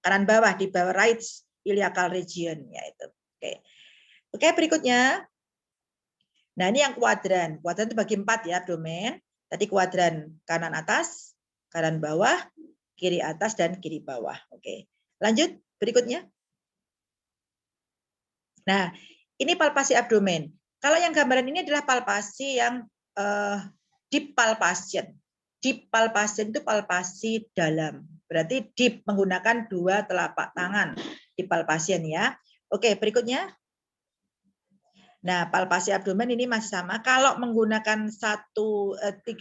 kanan bawah di bawah right iliacal region ya itu. Oke, berikutnya. Nah, ini yang kuadran. Kuadran itu bagi 4 ya, abdomen. Tadi kuadran kanan atas, kanan bawah, kiri atas dan kiri bawah. Oke. Lanjut berikutnya. Nah, ini palpasi abdomen. Kalau yang gambaran ini adalah palpasi yang deep palpation. Deep palpation itu palpasi dalam. Berarti deep menggunakan 2 telapak tangan di palpation ya. Oke, berikutnya. Nah, palpasi abdomen ini masih sama. Kalau menggunakan 3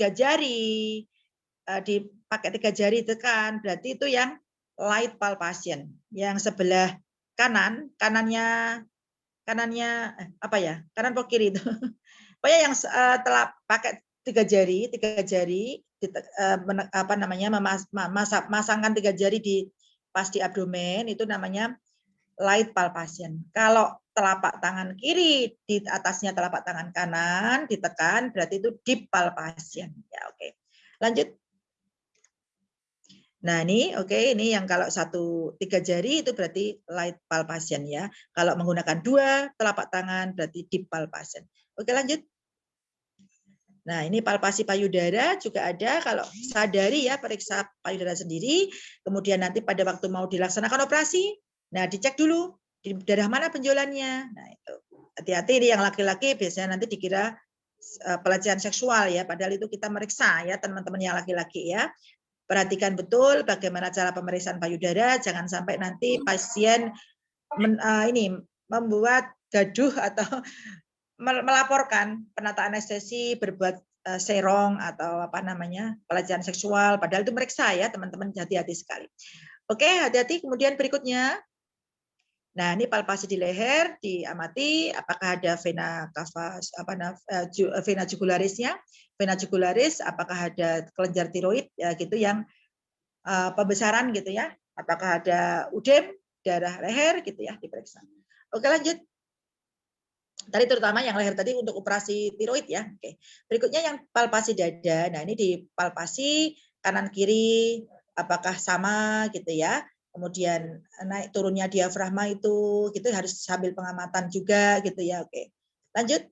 jari, dipakai 3 jari tekan, berarti itu yang light palpation. Yang sebelah kanannya apa ya? Kanan atau kiri itu. Pokoknya yang telah pakai 3 jari masangkan 3 jari pas di abdomen itu namanya light palpation. Kalau telapak tangan kiri di atasnya telapak tangan kanan ditekan berarti itu deep palpation. Ya, oke. Lanjut. Nah, ini ini yang kalau 3 jari itu berarti light palpation ya. Kalau menggunakan 2 telapak tangan berarti deep palpation. Oke, lanjut. Nah, ini palpasi payudara juga ada. Kalau sadari ya, periksa payudara sendiri. Kemudian nanti pada waktu mau dilaksanakan operasi, nah dicek dulu di daerah mana benjolannya. Nah, itu. Hati-hati yang laki-laki biasanya nanti dikira pelecehan seksual ya, padahal itu kita meriksa ya teman-teman yang laki-laki ya. Perhatikan betul bagaimana cara pemeriksaan payudara, jangan sampai nanti pasien membuat gaduh atau melaporkan penata anestesi berbuat serong atau pelecehan seksual, padahal itu meriksa ya teman-teman, hati-hati sekali. Oke, hati-hati. Kemudian berikutnya, nah ini palpasi di leher, diamati apakah ada vena cava, vena jugularisnya, vena jugularis, apakah ada kelenjar tiroid ya gitu yang pembesaran gitu ya, apakah ada udem darah leher gitu ya, diperiksa. Oke, lanjut. Tadi terutama yang leher tadi untuk operasi tiroid ya. Oke. Berikutnya yang palpasi dada. Nah, ini di palpasi kanan kiri apakah sama gitu ya. Kemudian naik turunnya diafragma itu gitu harus sambil pengamatan juga gitu ya. Oke. Lanjut.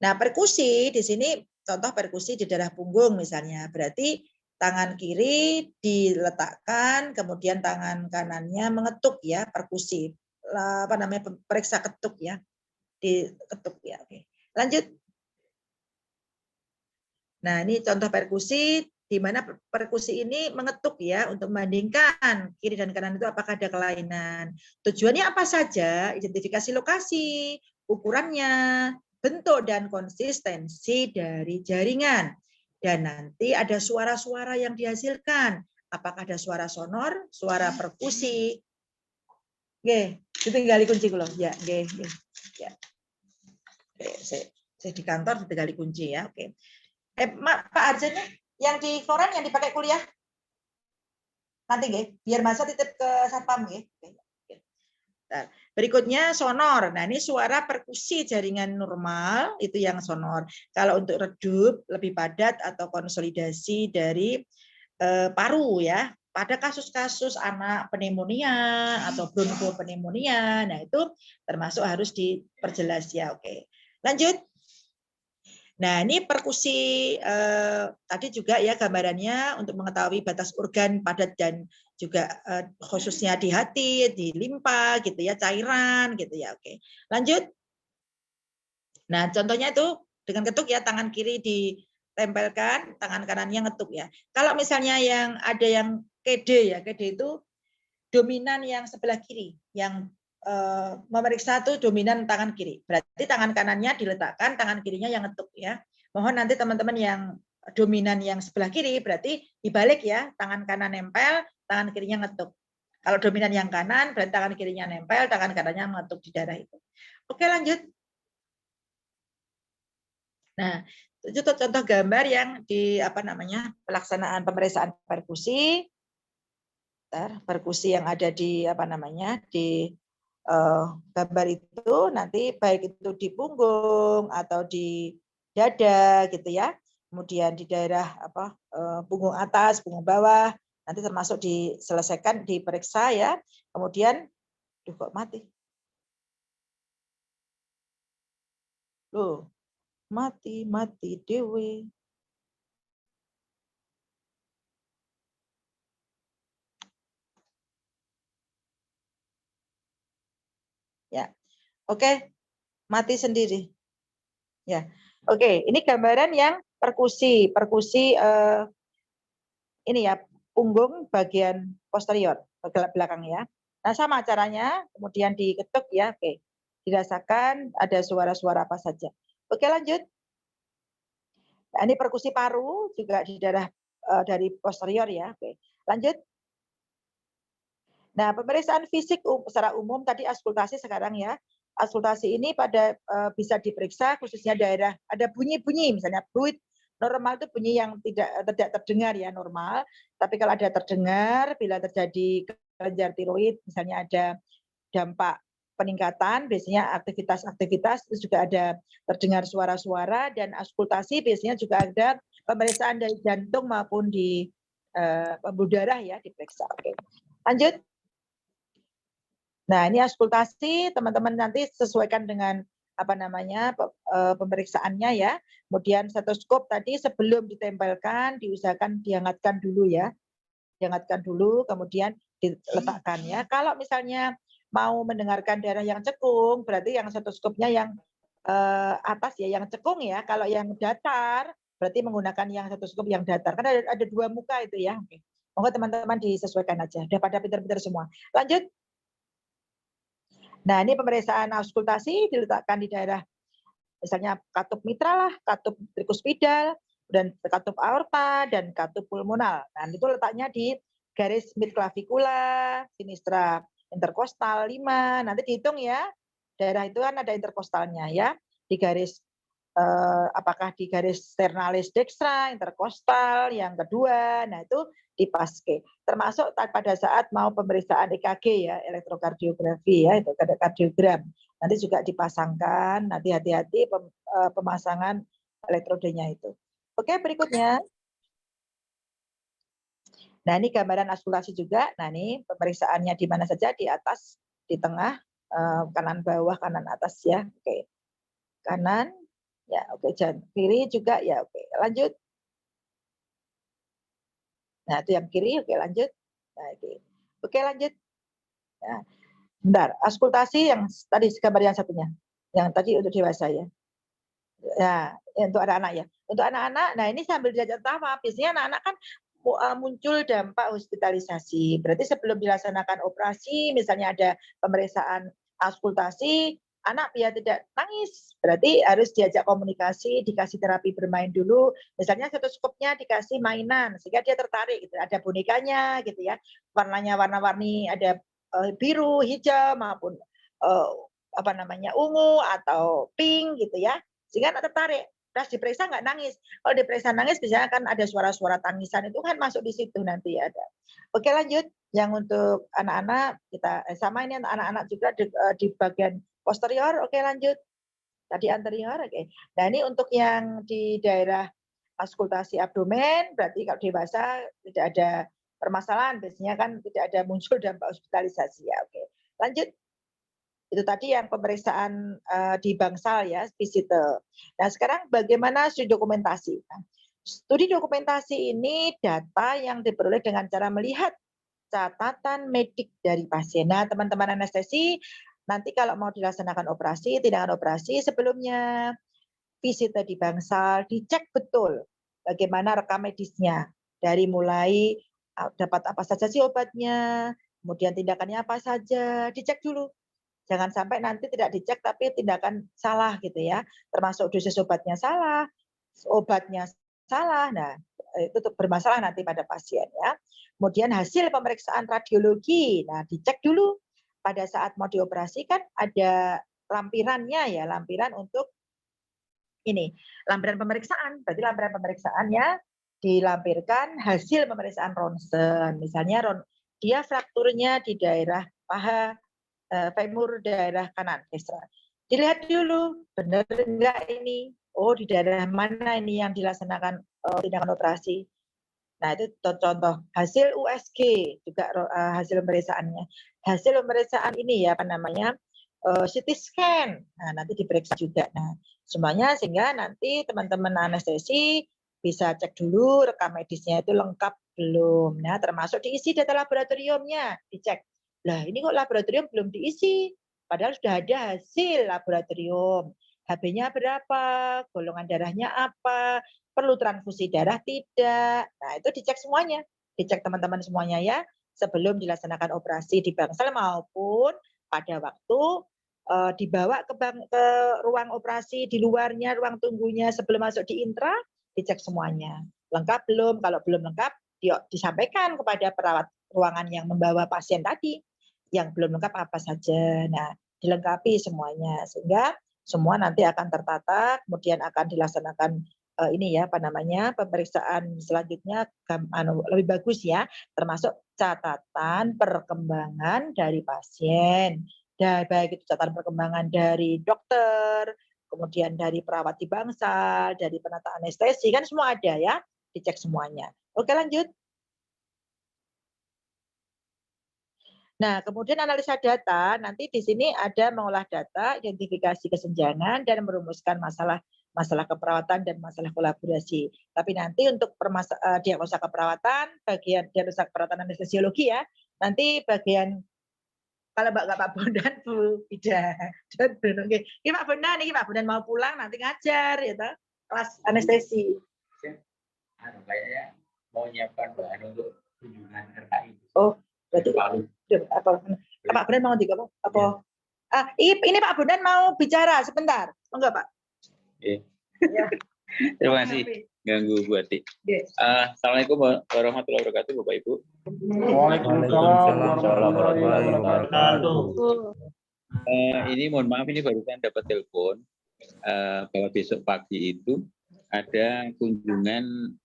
Nah, perkusi di sini contoh perkusi di daerah punggung misalnya. Berarti tangan kiri diletakkan, kemudian tangan kanannya mengetuk ya, perkusi. Periksa ketuk ya, diketuk ya. Oke. Lanjut. Nah, ini contoh perkusi di mana perkusi ini mengetuk ya untuk membandingkan kiri dan kanan itu apakah ada kelainan. Tujuannya apa saja? Identifikasi lokasi, ukurannya, bentuk dan konsistensi dari jaringan. Dan nanti ada suara-suara yang dihasilkan. Apakah ada suara sonor, suara perkusi. Oke, ditinggali kunci kula. Ya, nggih, nggih. Ya. Oke, saya di kantor ditinggali kunci ya. Oke. Pak Arjen yang di koran yang dipakai kuliah. Nanti nggih, biar Mas titip ke satpam nggih. Nah, berikutnya sonor. Nah, ini suara perkusi jaringan normal itu yang sonor. Kalau untuk redup lebih padat atau konsolidasi dari paru ya. Pada kasus-kasus anak pneumonia atau bronkopneumonia, nah itu termasuk harus diperjelas ya. Oke, lanjut. Nah, ini perkusi tadi juga ya gambarannya untuk mengetahui batas organ padat dan juga khususnya di hati, di limpa gitu ya, cairan gitu ya. Oke, lanjut. Nah, contohnya itu dengan ketuk ya, tangan kiri ditempelkan, tangan kanannya ngetuk ya. Kalau misalnya yang ada yang KD ya, KD itu dominan yang sebelah kiri, yang memeriksa itu dominan tangan kiri. Berarti tangan kanannya diletakkan, tangan kirinya yang ngetuk ya. Mohon nanti teman-teman yang dominan yang sebelah kiri berarti dibalik ya, tangan kanan nempel, tangan kirinya ngetuk. Kalau dominan yang kanan berarti tangan kirinya nempel, tangan kanannya ngetuk di daerah itu. Oke, lanjut. Nah, itu contoh gambar yang di pelaksanaan pemeriksaan perkusi. Perkusi yang ada di di gambar itu nanti baik itu di punggung atau di dada gitu ya. Kemudian di daerah punggung atas, punggung bawah, nanti termasuk diselesaikan, diperiksa ya. Kemudian, kok mati? Loh, mati dewe. Ya, oke, mati sendiri. Ya, oke, ini gambaran yang perkusi ini ya, punggung bagian posterior, belakang ya. Nah, sama caranya, kemudian diketuk ya, oke. Dirasakan ada suara-suara apa saja. Oke, lanjut. Nah, ini perkusi paru juga di daerah dari posterior ya, oke. Lanjut. Nah, pemeriksaan fisik secara umum tadi auskultasi sekarang ya. Auskultasi ini bisa diperiksa khususnya daerah ada bunyi-bunyi, misalnya fluid normal itu bunyi yang tidak terdengar ya, normal. Tapi kalau ada terdengar, bila terjadi kelenjar tiroid, misalnya ada dampak peningkatan, biasanya aktivitas itu juga ada terdengar suara-suara, dan auskultasi biasanya juga ada pemeriksaan dari jantung maupun di pembuluh darah ya, diperiksa. Oke. Lanjut. Nah, ini auskultasi, teman-teman nanti sesuaikan dengan pemeriksaannya ya. Kemudian stetoskop tadi sebelum ditempelkan diusahakan dihangatkan dulu ya. Dihangatkan dulu, kemudian diletakkan ya. Kalau misalnya mau mendengarkan darah yang cekung, berarti yang stetoskopnya yang atas ya, yang cekung ya. Kalau yang datar, berarti menggunakan yang stetoskop yang datar. Karena ada dua muka itu ya. Oke. Monggo teman-teman disesuaikan aja. Udah pada pintar-pintar semua. Lanjut. Nah, ini pemeriksaan auskultasi diletakkan di daerah misalnya katup mitral lah, katup trikuspidal, dan katup aorta, dan katup pulmonal. Nah, itu letaknya di garis midclavicula, sinistra interkostal 5. Nanti dihitung ya, daerah itu kan ada interkostalnya ya, di garis apakah di garis sternalis dextra, interkostal, yang kedua, nah itu dipaske. Termasuk pada saat mau pemeriksaan EKG ya, elektrokardiografi ya, itu ada kardiogram. Nanti juga dipasangkan, nanti hati-hati pemasangan elektrodenya itu. Oke, berikutnya. Nah, ini gambaran auskultasi juga. Nah, ini pemeriksaannya di mana saja, di atas, di tengah, kanan bawah, kanan atas ya. Oke. Kanan, ya, oke, jangan kiri juga ya, oke. Lanjut. Nah, itu yang kiri, oke, lanjut. Nah, oke, lanjut. Nah, bentar, auskultasi yang tadi gambar yang satunya. Yang tadi untuk dewasa ya. Nah, untuk anak-anak ya. Untuk anak-anak, nah ini sambil diajak tawa, biasanya anak-anak kan muncul dampak hospitalisasi. Berarti sebelum dilaksanakan operasi, misalnya ada pemeriksaan auskultasi, anak biar tidak nangis, berarti harus diajak komunikasi, dikasih terapi bermain dulu, misalnya stetoskopnya dikasih mainan sehingga dia tertarik gitu. Ada bonekanya gitu ya, warnanya warna-warni, ada biru, hijau maupun ungu atau pink gitu ya, sehingga anak tertarik. Pas diperiksa nggak nangis. Kalau diperiksa nangis biasanya kan ada suara-suara tangisan, itu kan masuk di situ nanti ada. Oke, lanjut. Yang untuk anak-anak kita sama ini anak-anak juga di bagian posterior. Oke, lanjut. Tadi anterior. Oke. Nah, ini untuk yang di daerah auskultasi abdomen, berarti kalau dewasa tidak ada permasalahan, biasanya kan tidak ada muncul dampak hospitalisasi ya. Oke. Lanjut. Itu tadi yang pemeriksaan di bangsal ya, visitor. Nah, sekarang bagaimana studi dokumentasi? Nah, studi dokumentasi ini data yang diperoleh dengan cara melihat catatan medik dari pasien. Nah, teman-teman anestesi, nanti kalau mau dilaksanakan operasi, tindakan operasi sebelumnya, visitor di bangsal, dicek betul bagaimana rekam medisnya. Dari mulai dapat apa saja sih obatnya, kemudian tindakannya apa saja, dicek dulu. Jangan sampai nanti tidak dicek tapi tindakan salah gitu ya. Termasuk dosis obatnya salah, obatnya salah. Nah, itu bermasalah nanti pada pasien ya. Kemudian hasil pemeriksaan radiologi. Nah, dicek dulu pada saat mau dioperasikan ada lampirannya ya, lampiran untuk ini, lampiran pemeriksaan. Berarti lampiran pemeriksaannya dilampirkan hasil pemeriksaan ronsen. Misalnya dia frakturnya di daerah paha, femur daerah kanan ekstra. Dilihat dulu, benar enggak ini? Oh, di daerah mana ini yang dilaksanakan tindakan operasi? Nah, itu contoh hasil USG juga hasil pemeriksaannya. Hasil pemeriksaan ini ya apa namanya? CT scan. Nah, nanti diperiksa juga. Nah, semuanya sehingga nanti teman-teman anestesi bisa cek dulu rekam medisnya itu lengkap belum. Nah, termasuk diisi data laboratoriumnya, dicek. Lah, ini kok laboratorium belum diisi? Padahal sudah ada hasil laboratorium. HB-nya berapa? Golongan darahnya apa? Perlu transfusi darah tidak? Nah, itu dicek semuanya. Dicek teman-teman semuanya ya, sebelum dilaksanakan operasi di bangsal maupun pada waktu dibawa ke ruang operasi, di luarnya, ruang tunggunya, sebelum masuk di intra, dicek semuanya. Lengkap belum? Kalau belum lengkap, disampaikan kepada perawat ruangan yang membawa pasien tadi. Yang belum lengkap apa saja. Nah, dilengkapi semuanya. Sehingga semua nanti akan tertata, kemudian akan dilaksanakan ini ya, apa namanya, pemeriksaan selanjutnya lebih bagus ya, termasuk catatan perkembangan dari pasien. Dan baik itu catatan perkembangan dari dokter, kemudian dari perawat di bangsal, dari penata anestesi, kan semua ada ya, dicek semuanya. Oke, lanjut. Nah, kemudian analisa data, nanti di sini ada mengolah data, identifikasi kesenjangan, dan merumuskan masalah keperawatan dan masalah kolaborasi. Tapi nanti untuk diagnosa keperawatan, bagian diagnosa keperawatan anestesiologi ya, nanti bagian kalau Pak Bondan, Bu Ida, dan oke. Ini Pak Bondan, ini Pak Bondan mau pulang nanti ngajar ya toh, kelas anestesi. Kayaknya mau nyiapkan bahan untuk kunjungan RKI. Oh, berarti apa Pak Bondan mau ngomong apa? Ya. Ini Pak Bondan mau bicara sebentar. Enggak, Pak? Ya. Terima kasih ganggu Bu Ati. Assalamualaikum warahmatullahi wabarakatuh Bapak Ibu. Waalaikumsalam warahmatullahi wabarakatuh. Ini mohon maaf ini barusan dapat telepon bahwa besok pagi itu ada kunjungan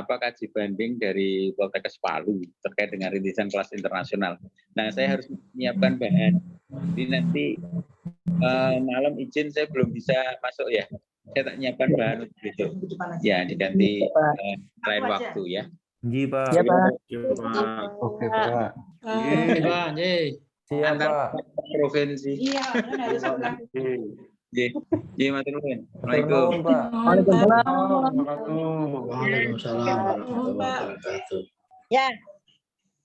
kaji banding dari Poltekkes Palu terkait dengan rintisan kelas internasional. Nah, saya harus menyiapkan bahan. Jadi nanti malam izin saya belum bisa masuk ya. Saya tak nyiapkan bahan untuk besok. Ya, diganti lain waktu ya. Iya, Pak. Ya, Pak. Oke, Pak. Siap, Pak. Provinsi. Iya, harus pulang. Iya, matur nuwun. Assalamualaikum. Waalaikumsalam warahmatullahi wabarakatuh. Ya.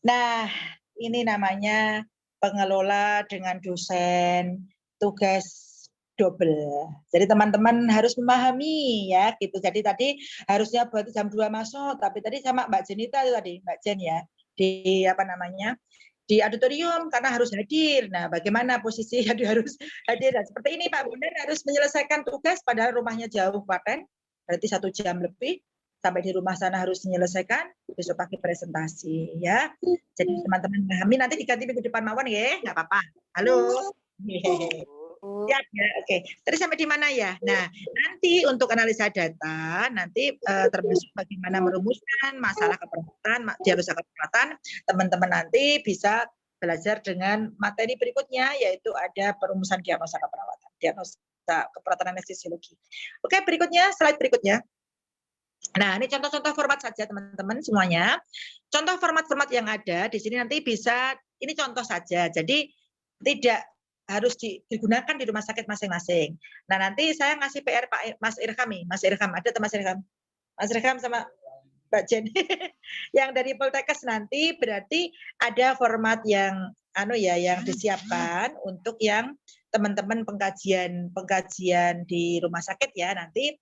Nah, ini namanya pengelola dengan dosen, tugas double. Jadi teman-teman harus memahami ya gitu. Jadi tadi harusnya buat jam 2 masuk, tapi tadi sama Mbak Jenita itu tadi, Mbak Jen ya, di apa namanya? Di auditorium karena harus hadir. Nah, bagaimana posisi harus hadir? Dan seperti ini Pak Bondan harus menyelesaikan tugas padahal rumahnya jauh Klaten, berarti 1 jam lebih sampai di rumah sana harus menyelesaikan, besok pagi presentasi ya. Jadi teman-teman pahami, nanti diganti minggu depan mawon ya, nggak apa-apa. Halo. Ya, oke. Tadi sampai di mana ya? Nah, nanti untuk analisa data, nanti termasuk bagaimana merumuskan masalah keperawatan, diagnosa keperawatan, teman-teman nanti bisa belajar dengan materi berikutnya, yaitu ada perumusan diagnosa keperawatan, diagnosa keperawatan anestesiologi. Oke, berikutnya, slide berikutnya. Nah, ini contoh-contoh format saja teman-teman semuanya. Contoh format-format yang ada di sini nanti bisa, ini contoh saja. Jadi tidak harus digunakan di rumah sakit masing-masing. Nah, nanti saya ngasih PR Pak Mas Irham nih. Mas Irham, ada tuh Mas Irham? Mas Irham sama Mbak Jen. Yang dari Poltekkes nanti berarti ada format yang yang disiapkan untuk yang teman-teman pengkajian di rumah sakit ya. Nanti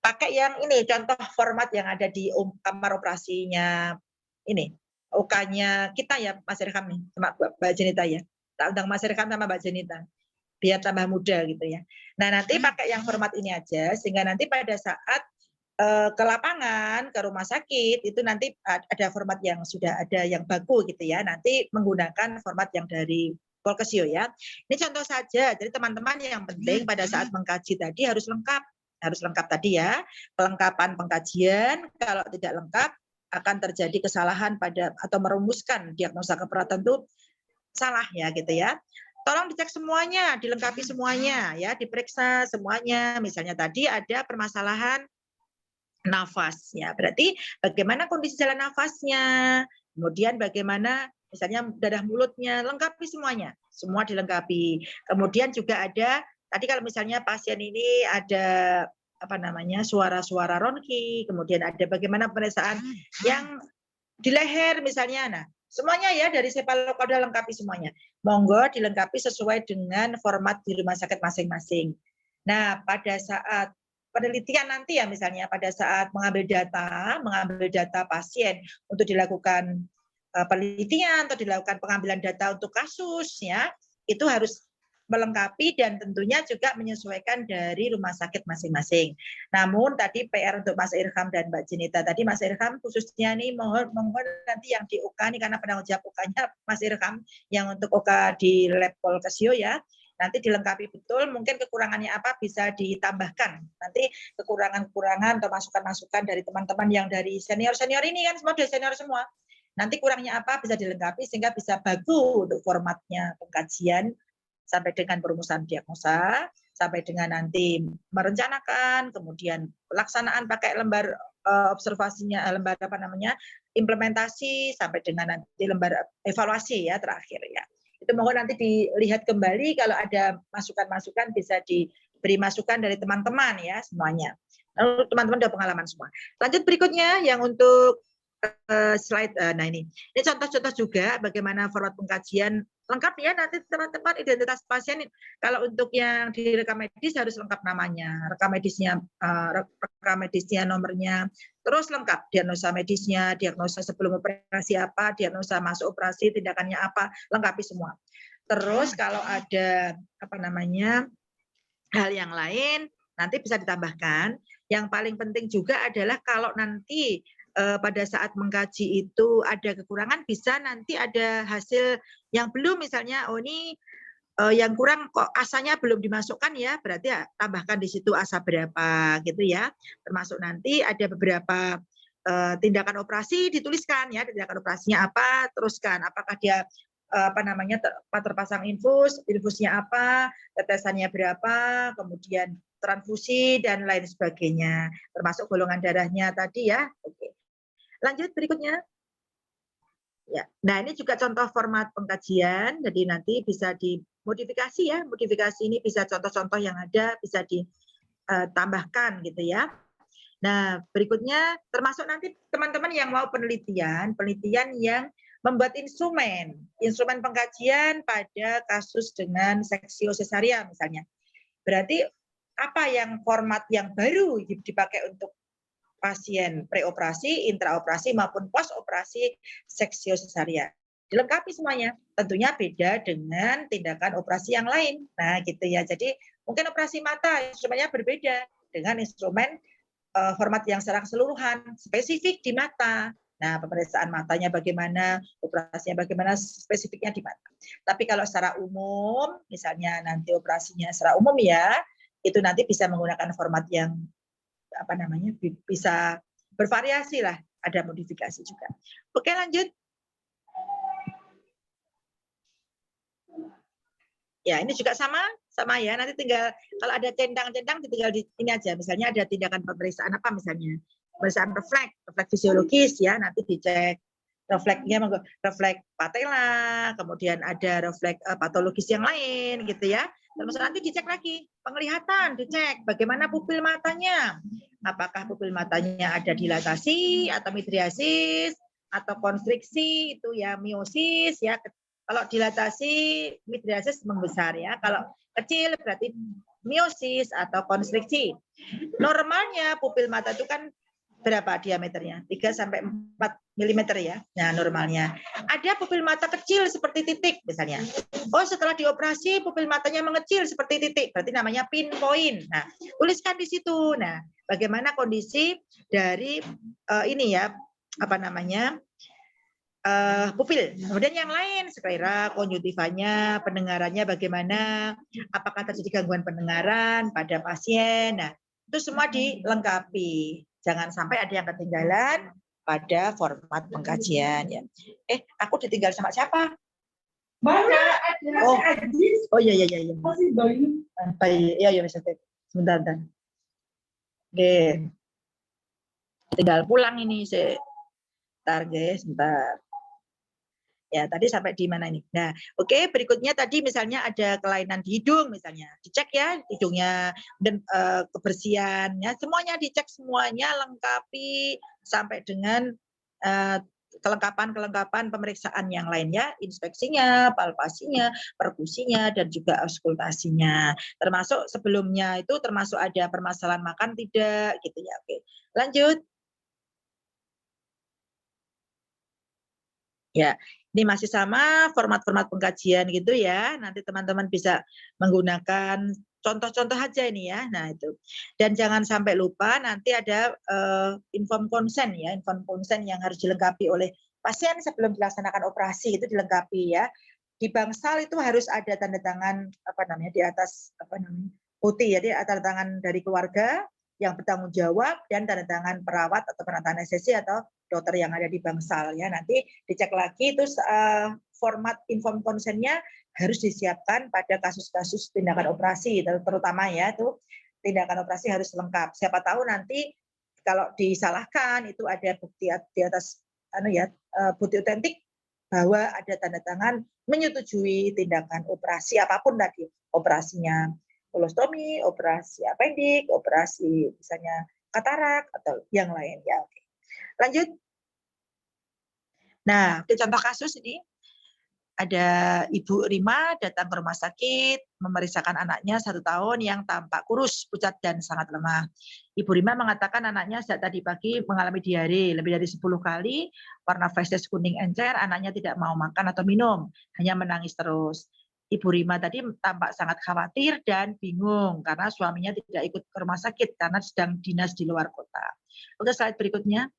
pakai yang ini, contoh format yang ada di kamar operasinya ini. OK-nya kita ya Mas Irham nih, sama Mbak Jenita ya. Tak undang Mas Irham sama Mbak Jenita biar tambah muda gitu ya. Nah, nanti pakai yang format ini aja sehingga nanti pada saat ke lapangan, ke rumah sakit itu nanti ada format yang sudah ada yang baku gitu ya. Nanti menggunakan format yang dari Polkesio ya. Ini contoh saja. Jadi teman-teman yang penting pada saat mengkaji tadi harus lengkap tadi ya. Kelengkapan pengkajian, kalau tidak lengkap akan terjadi kesalahan pada atau merumuskan diagnosa keperawatan itu salah ya gitu ya. Tolong dicek semuanya, dilengkapi semuanya ya, diperiksa semuanya. Misalnya tadi ada permasalahan nafas ya, berarti bagaimana kondisi jalan nafasnya, kemudian bagaimana misalnya dadah mulutnya, lengkapi semuanya, semua dilengkapi. Kemudian juga ada tadi kalau misalnya pasien ini ada apa namanya suara-suara ronki, kemudian ada bagaimana pemeriksaan yang di leher misalnya, nah semuanya ya dari Cephalocauda lengkapi semuanya. Monggo dilengkapi sesuai dengan format di rumah sakit masing-masing. Nah pada saat penelitian nanti ya misalnya pada saat mengambil data pasien untuk dilakukan penelitian atau dilakukan pengambilan data untuk kasus ya, itu harus melengkapi dan tentunya juga menyesuaikan dari rumah sakit masing-masing. Namun tadi PR untuk Mas Irham dan Mbak Jenita tadi, Mas Irham khususnya nih mohon nanti yang di UK nih karena penanggung jawab UK-nya Mas Irham yang untuk UK di Lab Polkesio ya. Nanti dilengkapi betul, mungkin kekurangannya apa bisa ditambahkan. Nanti kekurangan-kekurangan atau masukan-masukan dari teman-teman yang dari senior-senior ini kan semua dari senior semua. Nanti kurangnya apa bisa dilengkapi sehingga bisa bagus untuk formatnya pengkajian sampai dengan perumusan diagnosa, sampai dengan nanti merencanakan, kemudian pelaksanaan pakai lembar observasinya, lembar apa namanya, implementasi, sampai dengan nanti lembar evaluasi ya terakhir ya. Itu mohon nanti dilihat kembali kalau ada masukan-masukan bisa diberi masukan dari teman-teman ya semuanya. Lalu teman-teman sudah pengalaman semua. Lanjut berikutnya yang untuk slide, nah ini contoh-contoh juga bagaimana format pengkajian lengkap ya nanti teman-teman identitas pasien. Kalau untuk yang di rekam medis harus lengkap namanya, rekam medisnya nomornya, terus lengkap diagnosa medisnya, diagnosa sebelum operasi apa, diagnosa masuk operasi tindakannya apa, lengkapi semua. Terus kalau ada apa namanya hal yang lain nanti bisa ditambahkan. Yang paling penting juga adalah kalau nanti pada saat mengkaji itu ada kekurangan, bisa nanti ada hasil yang belum misalnya, oh ini yang kurang kok asanya belum dimasukkan ya, berarti ya, tambahkan di situ asa berapa gitu ya. Termasuk nanti ada beberapa tindakan operasi dituliskan ya, tindakan operasinya apa, teruskan apakah dia apa namanya terpasang infusnya apa, tetesannya berapa, kemudian transfusi dan lain sebagainya, termasuk golongan darahnya tadi ya. Oke. Lanjut berikutnya. Ya. Nah, ini juga contoh format pengkajian, jadi nanti bisa dimodifikasi ya. Modifikasi ini bisa contoh-contoh yang ada bisa ditambahkan gitu ya. Nah, berikutnya termasuk nanti teman-teman yang mau penelitian yang membuat instrumen pengkajian pada kasus dengan seksio sesaria misalnya. Berarti apa yang format yang baru dipakai untuk pasien preoperasi, intraoperasi maupun postoperasi seksio sesaria. Dilengkapi semuanya. Tentunya beda dengan tindakan operasi yang lain. Nah, gitu ya. Jadi mungkin operasi mata instrumennya berbeda dengan instrumen format yang secara keseluruhan, spesifik di mata. Nah, pemeriksaan matanya bagaimana, operasinya bagaimana, spesifiknya di mata. Tapi kalau secara umum, misalnya nanti operasinya secara umum ya, itu nanti bisa menggunakan format yang apa namanya bisa bervariasi lah, ada modifikasi juga. Oke, lanjut. Ya, ini juga sama ya. Nanti tinggal kalau ada centang-centang tinggal di ini aja. Misalnya ada tindakan pemeriksaan apa misalnya? Pemeriksaan refleks fisiologis ya, nanti dicek refleksnya, refleks patella, kemudian ada refleks patologis yang lain gitu ya. Terus nanti dicek lagi penglihatan, dicek bagaimana pupil matanya. Apakah pupil matanya ada dilatasi atau midriasis atau konstriksi itu ya, miosis ya. Kalau dilatasi midriasis membesar ya. Kalau kecil berarti miosis atau konstriksi. Normalnya pupil mata itu kan berapa diameternya? 3 sampai 4 mm ya. Nah, normalnya. Ada pupil mata kecil seperti titik misalnya. Oh, setelah dioperasi pupil matanya mengecil seperti titik. Berarti namanya pinpoint. Nah, tuliskan di situ. Nah, bagaimana kondisi dari ini ya, apa namanya? Pupil. Kemudian yang lain, sklera, konjungtivanya, pendengarannya bagaimana? Apakah terjadi gangguan pendengaran pada pasien? Nah, itu semua dilengkapi. Jangan sampai ada yang ketinggalan pada format pengkajian ya. Aku ditinggal sama siapa? Oh iya. Bayi, iya bisa. Sebentar. Oke. Tinggal pulang ini sebentar guys, sebentar. Ya, tadi sampai di mana ini? Nah, oke, berikutnya tadi misalnya ada kelainan di hidung misalnya. Dicek ya hidungnya dan kebersihannya, semuanya dicek semuanya lengkapi sampai dengan kelengkapan pemeriksaan yang lainnya, inspeksinya, palpasinya, perkusinya dan juga auskultasinya. Termasuk sebelumnya itu termasuk ada permasalahan makan tidak gitu ya. Oke. Lanjut. Ya, ini masih sama format-format pengkajian gitu ya. Nanti teman-teman bisa menggunakan contoh-contoh aja ini ya. Nah, itu. Dan jangan sampai lupa nanti ada inform consent ya, inform consent yang harus dilengkapi oleh pasien sebelum dilaksanakan operasi itu dilengkapi ya. Di bangsal itu harus ada tanda tangan di atas putih ya, tanda tangan dari keluarga yang bertanggung jawab dan tanda tangan perawat atau penanganan anestesi atau dokter yang ada di bangsal ya. Nanti dicek lagi terus format inform consent-nya harus disiapkan pada kasus-kasus tindakan operasi terutama ya, itu tindakan operasi harus lengkap. Siapa tahu nanti kalau disalahkan itu ada bukti di atas bukti otentik bahwa ada tanda tangan menyetujui tindakan operasi apapun tadi, operasinya kolostomi, operasi apendik, operasi misalnya katarak atau yang lain ya. Oke. Lanjut. Nah, contoh kasus ini ada Ibu Rima datang ke rumah sakit memeriksakan anaknya 1 tahun yang tampak kurus, pucat dan sangat lemah. Ibu Rima mengatakan anaknya sejak tadi pagi mengalami diare lebih dari 10 kali, warna feses kuning encer, anaknya tidak mau makan atau minum, hanya menangis terus. Ibu Rima tadi tampak sangat khawatir dan bingung karena suaminya tidak ikut ke rumah sakit karena sedang dinas di luar kota. Oke, slide berikutnya.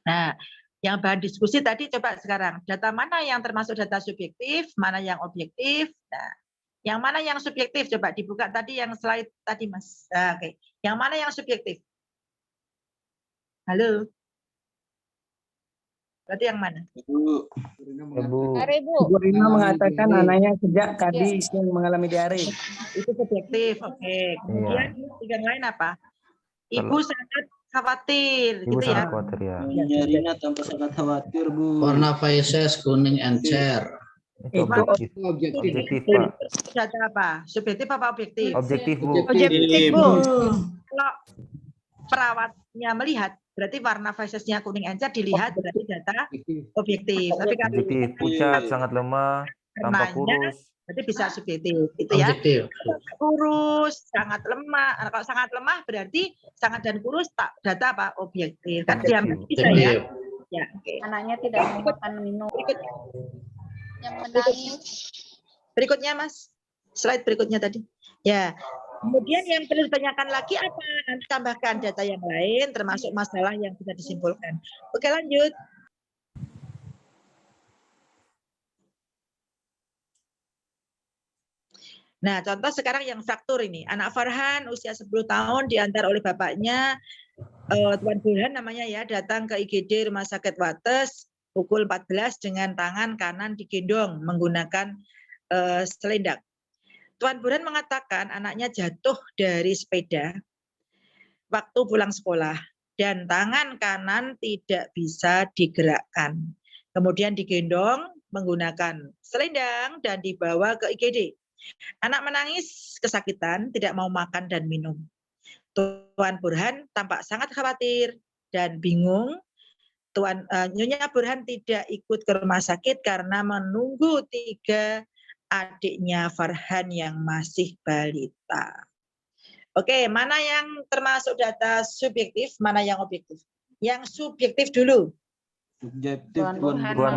Nah, yang bahan diskusi tadi coba sekarang, data mana yang termasuk data subjektif, mana yang objektif. Nah, yang mana yang subjektif? Coba dibuka tadi yang slide tadi, Mas. Nah, oke. Yang mana yang subjektif? Halo? Berarti yang mana? Ibu. Ibu Rina mengatakan anaknya sejak tadi siang mengalami diare. Itu subjektif, oke. Kemudian yang lain apa? Ibu sangat khawatir, Ibu gitu ya. sangat khawatir ya. Rina tampak sangat khawatir, Bu. Warna feses kuning encer. Itu objektif, Pak. Data apa? Subjektif apa objektif? Objektif, Bu. Objektif, Bu. Kalau perawatnya melihat, berarti warna fesesnya kuning encer dilihat berarti data objektif. Tapi kalau Objektif, pucat, sangat lemah, tampak kurus. berarti bisa subjektif, itu ya. Objektif. Kurus, sangat lemah. Kalau sangat lemah berarti sangat dan kurus tak data apa? Objektif. Kan dia bisa ya. Ya, oke. Anaknya tidak mau makan minum. Yang menangis. Berikutnya, Mas. Slide berikutnya tadi. Ya. Kemudian yang perlu ditanyakan lagi apa? Nanti tambahkan data yang lain termasuk masalah yang bisa disimpulkan. Oke, lanjut. Nah, contoh sekarang yang fraktur ini. Anak Farhan usia 10 tahun diantar oleh bapaknya, Tuan Burhan namanya ya, datang ke IGD Rumah Sakit Wates pukul 14 dengan tangan kanan digendong menggunakan selendang. Tuan Burhan mengatakan anaknya jatuh dari sepeda waktu pulang sekolah dan tangan kanan tidak bisa digerakkan. Kemudian digendong menggunakan selendang dan dibawa ke IGD. Anak menangis kesakitan, tidak mau makan dan minum. Tuan Burhan tampak sangat khawatir dan bingung. Nyonya Burhan tidak ikut ke rumah sakit karena menunggu 3 adiknya Farhan yang masih balita. Oke, mana yang termasuk data subjektif, mana yang objektif? Yang subjektif dulu. Subjektif. Tuan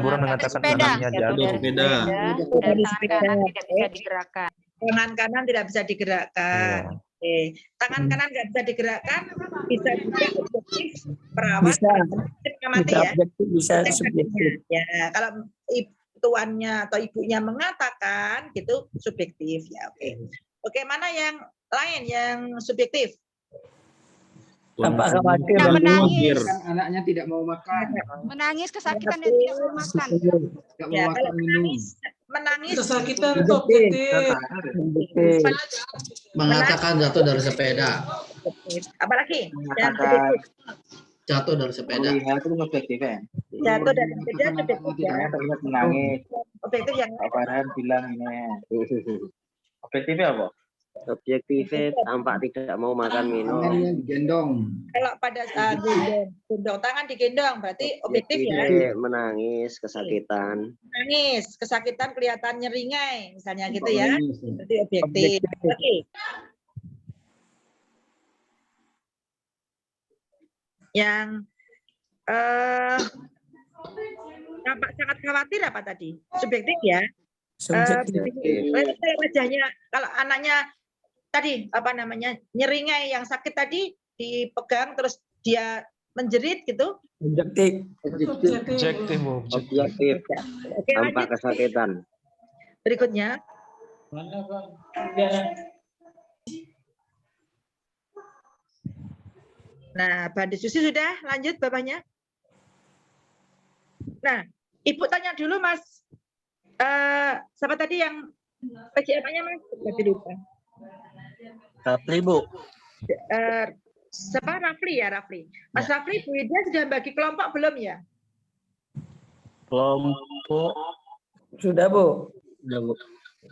Burhan mengatakan anaknya jatuh. Dan tangan kanan tidak bisa digerakkan. Tangan kanan tidak bisa digerakkan. Ya. Oke. Tangan kanan nggak bisa digerakkan, bisa juga objektif perawat. Bisa objektif, bisa subjektif. Ya, kalau tuannya atau ibunya mengatakan gitu subjektif ya. Oke. Oke, mana yang lain yang subjektif? Apa khawatir? Yang menangis. Anaknya tidak mau makan. Menangis kesakitan dan tidak mau makan. Tidak mau Ya, makan kalau minum. menangis Kesakitan itu objektif. Mengatakan jatuh dari sepeda. apalagi yang Mengatakan Jatuh dari sepeda. melihat itu objektif ya. jatuh dan sepeda subjektif ya. Saya terlihat menangis. Objektif yang Pak Farhan bilang ini. Objektifnya apa? Objektifnya tampak tidak mau makan minum. Tangannya digendong. kalau pada gendong tangan digendong berarti objektif ya. Objektifnya menangis, kesakitan. Nangis, kesakitan kelihatan nyeringai misalnya gitu ya. Berarti objektif. Oke. Yang tampak sangat khawatir apa tadi? Subjektif ya. Kalau wajahnya, kalau anaknya tadi apa namanya nyeringai yang sakit tadi dipegang terus dia menjerit gitu. Objektif. Objektif, Bu. Objektif, Oke, tampak lanjut. kesakitan. Berikutnya. Nah, bahan diskusi sudah, lanjut Bapaknya. Nah, Ibu tanya dulu Mas, siapa tadi yang PJM-nya Mas? Berarti lupa. Rafli, Bu. Siapa Rafli ya, Rafli. Mas Rafli, Bu Ida sudah bagi kelompok belum ya? Kelompok. Sudah, Bu. Sudah, Bu.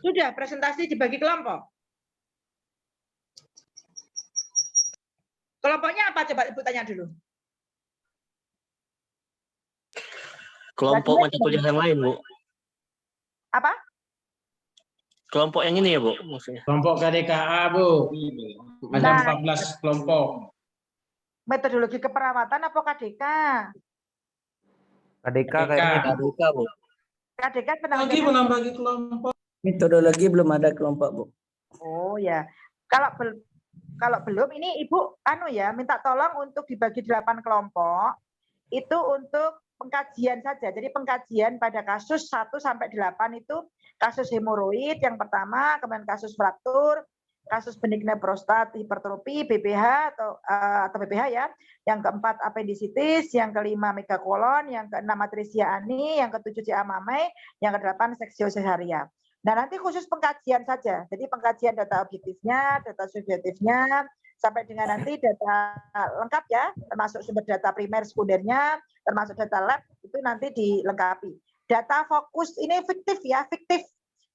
Sudah, presentasi dibagi kelompok. Kelompoknya apa? Coba Ibu tanya dulu. Kelompok mata kuliah yang lain, Bu. Apa? Kelompok yang ini ya, Bu, maksudnya. Kelompok KDKA, Bu. Ada Nah, 14 kelompok. metodologi keperawatan apa KDK? KDK kayaknya. KDK, Bu. KDK Lagi penanggulangan. menambah kelompok. Metodologi belum ada kelompok, Bu. Oh ya. Kalau belum ini Ibu minta tolong untuk dibagi 8 kelompok. Itu untuk pengkajian saja. Jadi pengkajian pada kasus 1 sampai 8 itu kasus hemoroid yang pertama, kemudian kasus fraktur, kasus benigna prostat hipertrofi BPH atau BPH ya. Yang keempat apendisitis, yang kelima megakolon, yang keenam atresia ani, yang ketujuh CA mamai, yang kedelapan seksio cesaria. Nah, nanti khusus pengkajian saja. Jadi pengkajian data objektifnya, data subjektifnya, sampai dengan nanti data lengkap ya, termasuk sumber data primer sekundernya, termasuk data lab, itu nanti dilengkapi. Data fokus ini fiktif ya,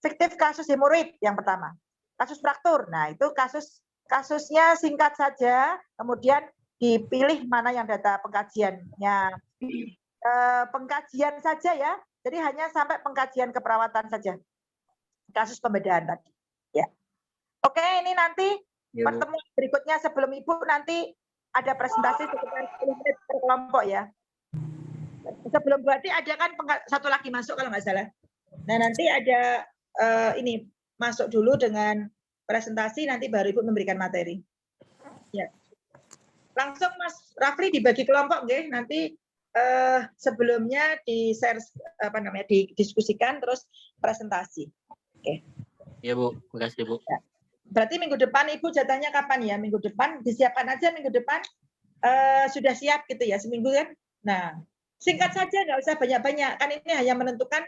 fiktif kasus hemoroid yang pertama. Kasus fraktur, nah itu kasusnya singkat saja, kemudian dipilih mana yang data pengkajiannya. Pengkajian saja ya, jadi hanya sampai pengkajian keperawatan saja. Kasus pembedaan tadi. Ya. Oke, ini nanti pertemuan berikutnya sebelum Ibu nanti ada presentasi sekitar 10 menit per kelompok ya. Sebelum berarti ada kan satu lagi masuk kalau nggak salah. Nah, nanti ada ini masuk dulu dengan presentasi, nanti baru Ibu memberikan materi. Ya. Langsung Mas Rafli dibagi kelompok nggih, nanti sebelumnya di-share didiskusikan terus presentasi. Oke. Iya, Bu. Makasih, Bu. Ya. Berarti minggu depan Ibu jatahnya kapan ya? Minggu depan disiapkan aja minggu depan sudah siap gitu ya, seminggu kan? Nah, singkat saja, nggak usah banyak-banyak. Kan ini hanya menentukan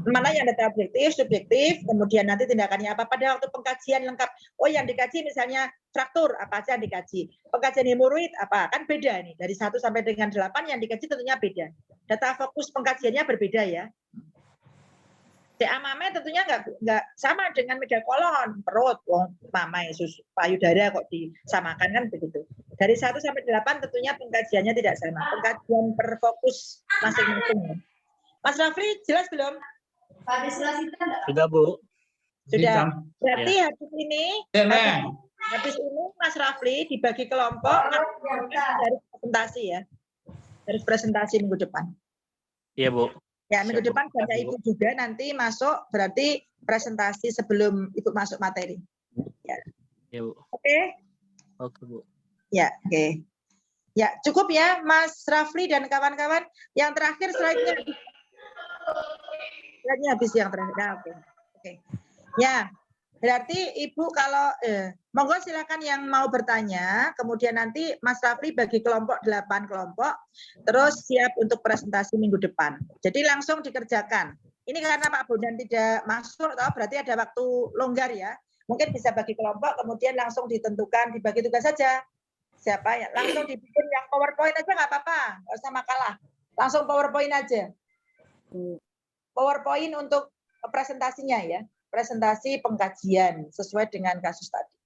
mana yang data objektif, subjektif, kemudian nanti tindakannya apa. Pada waktu pengkajian lengkap, oh yang dikaji misalnya fraktur, apa aja yang dikaji. Pengkajian hemoroid, apa? Kan beda nih. Dari 1 sampai dengan 8 yang dikaji tentunya beda. Data fokus pengkajiannya berbeda ya. CA mamai tentunya nggak sama dengan megakolon, perut, mamai, susu, payudara kok disamakan kan begitu. Dari 1 sampai 8 tentunya pengkajiannya tidak sama. Pengkajian per fokus masing-masing. Mas Rafli jelas belum? Sudah, Bu. Sudah. Berarti habis ini Mas Rafli dibagi kelompok dari presentasi ya. Dari presentasi minggu depan. Iya, Bu. Ya, minggu depan banyak Ibu juga nanti masuk, berarti presentasi sebelum Ibu masuk materi. Ya. Iya, Bu. Oke? Oke, Bu. Ya, oke. Ya, cukup ya Mas Rafli dan kawan-kawan. Yang terakhir slide-nya. Slide-nya habis yang terakhir. Nah, oke. Ya. Berarti Ibu kalau monggo silakan yang mau bertanya, kemudian nanti Mas Rafli bagi kelompok 8 kelompok, terus siap untuk presentasi minggu depan. Jadi langsung dikerjakan. Ini karena Pak Bondan tidak masuk, atau berarti ada waktu longgar ya. Mungkin bisa bagi kelompok, kemudian langsung ditentukan, dibagi tugas saja. Siapa ya? Langsung dibikin yang PowerPoint aja nggak apa-apa, nggak usah makalah. Langsung PowerPoint aja. PowerPoint untuk presentasinya ya. Presentasi pengkajian sesuai dengan kasus tadi.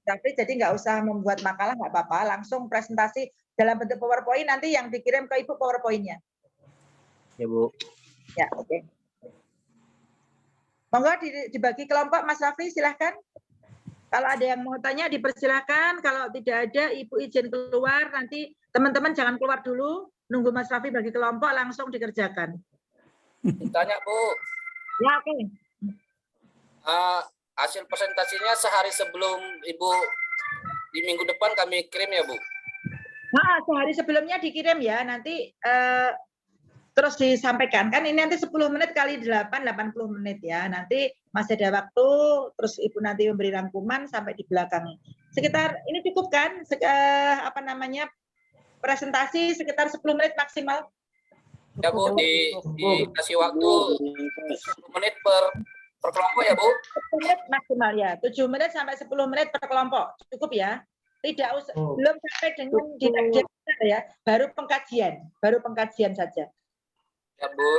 Tapi jadi nggak usah membuat makalah, nggak apa-apa, langsung presentasi dalam bentuk PowerPoint, nanti yang dikirim ke Ibu PowerPoint-nya. Ya, Bu. Ya, oke. Monggo dibagi kelompok, Mas Rafli silahkan. Kalau ada yang mau tanya dipersilahkan, kalau tidak ada Ibu izin keluar, nanti teman-teman jangan keluar dulu, nunggu Mas Rafli bagi kelompok langsung dikerjakan. Ditanya, Bu. Ya, oke. Hasil presentasinya sehari sebelum Ibu di minggu depan kami kirim ya, Bu? Nah, sehari sebelumnya dikirim ya, nanti terus disampaikan. Kan ini nanti 10 menit kali 8, 80 menit ya. Nanti masih ada waktu, terus Ibu nanti memberi rangkuman sampai di belakang. Sekitar, ini cukup kan? Presentasi sekitar 10 menit maksimal. Ya, Bu, dikasih waktu 10 menit per kelompok ya, Bu? 10 menit maksimal ya, 7 menit sampai 10 menit per kelompok, cukup ya. Tidak usah, belum sampai dengan ya, baru pengkajian saja. Ya, Bu.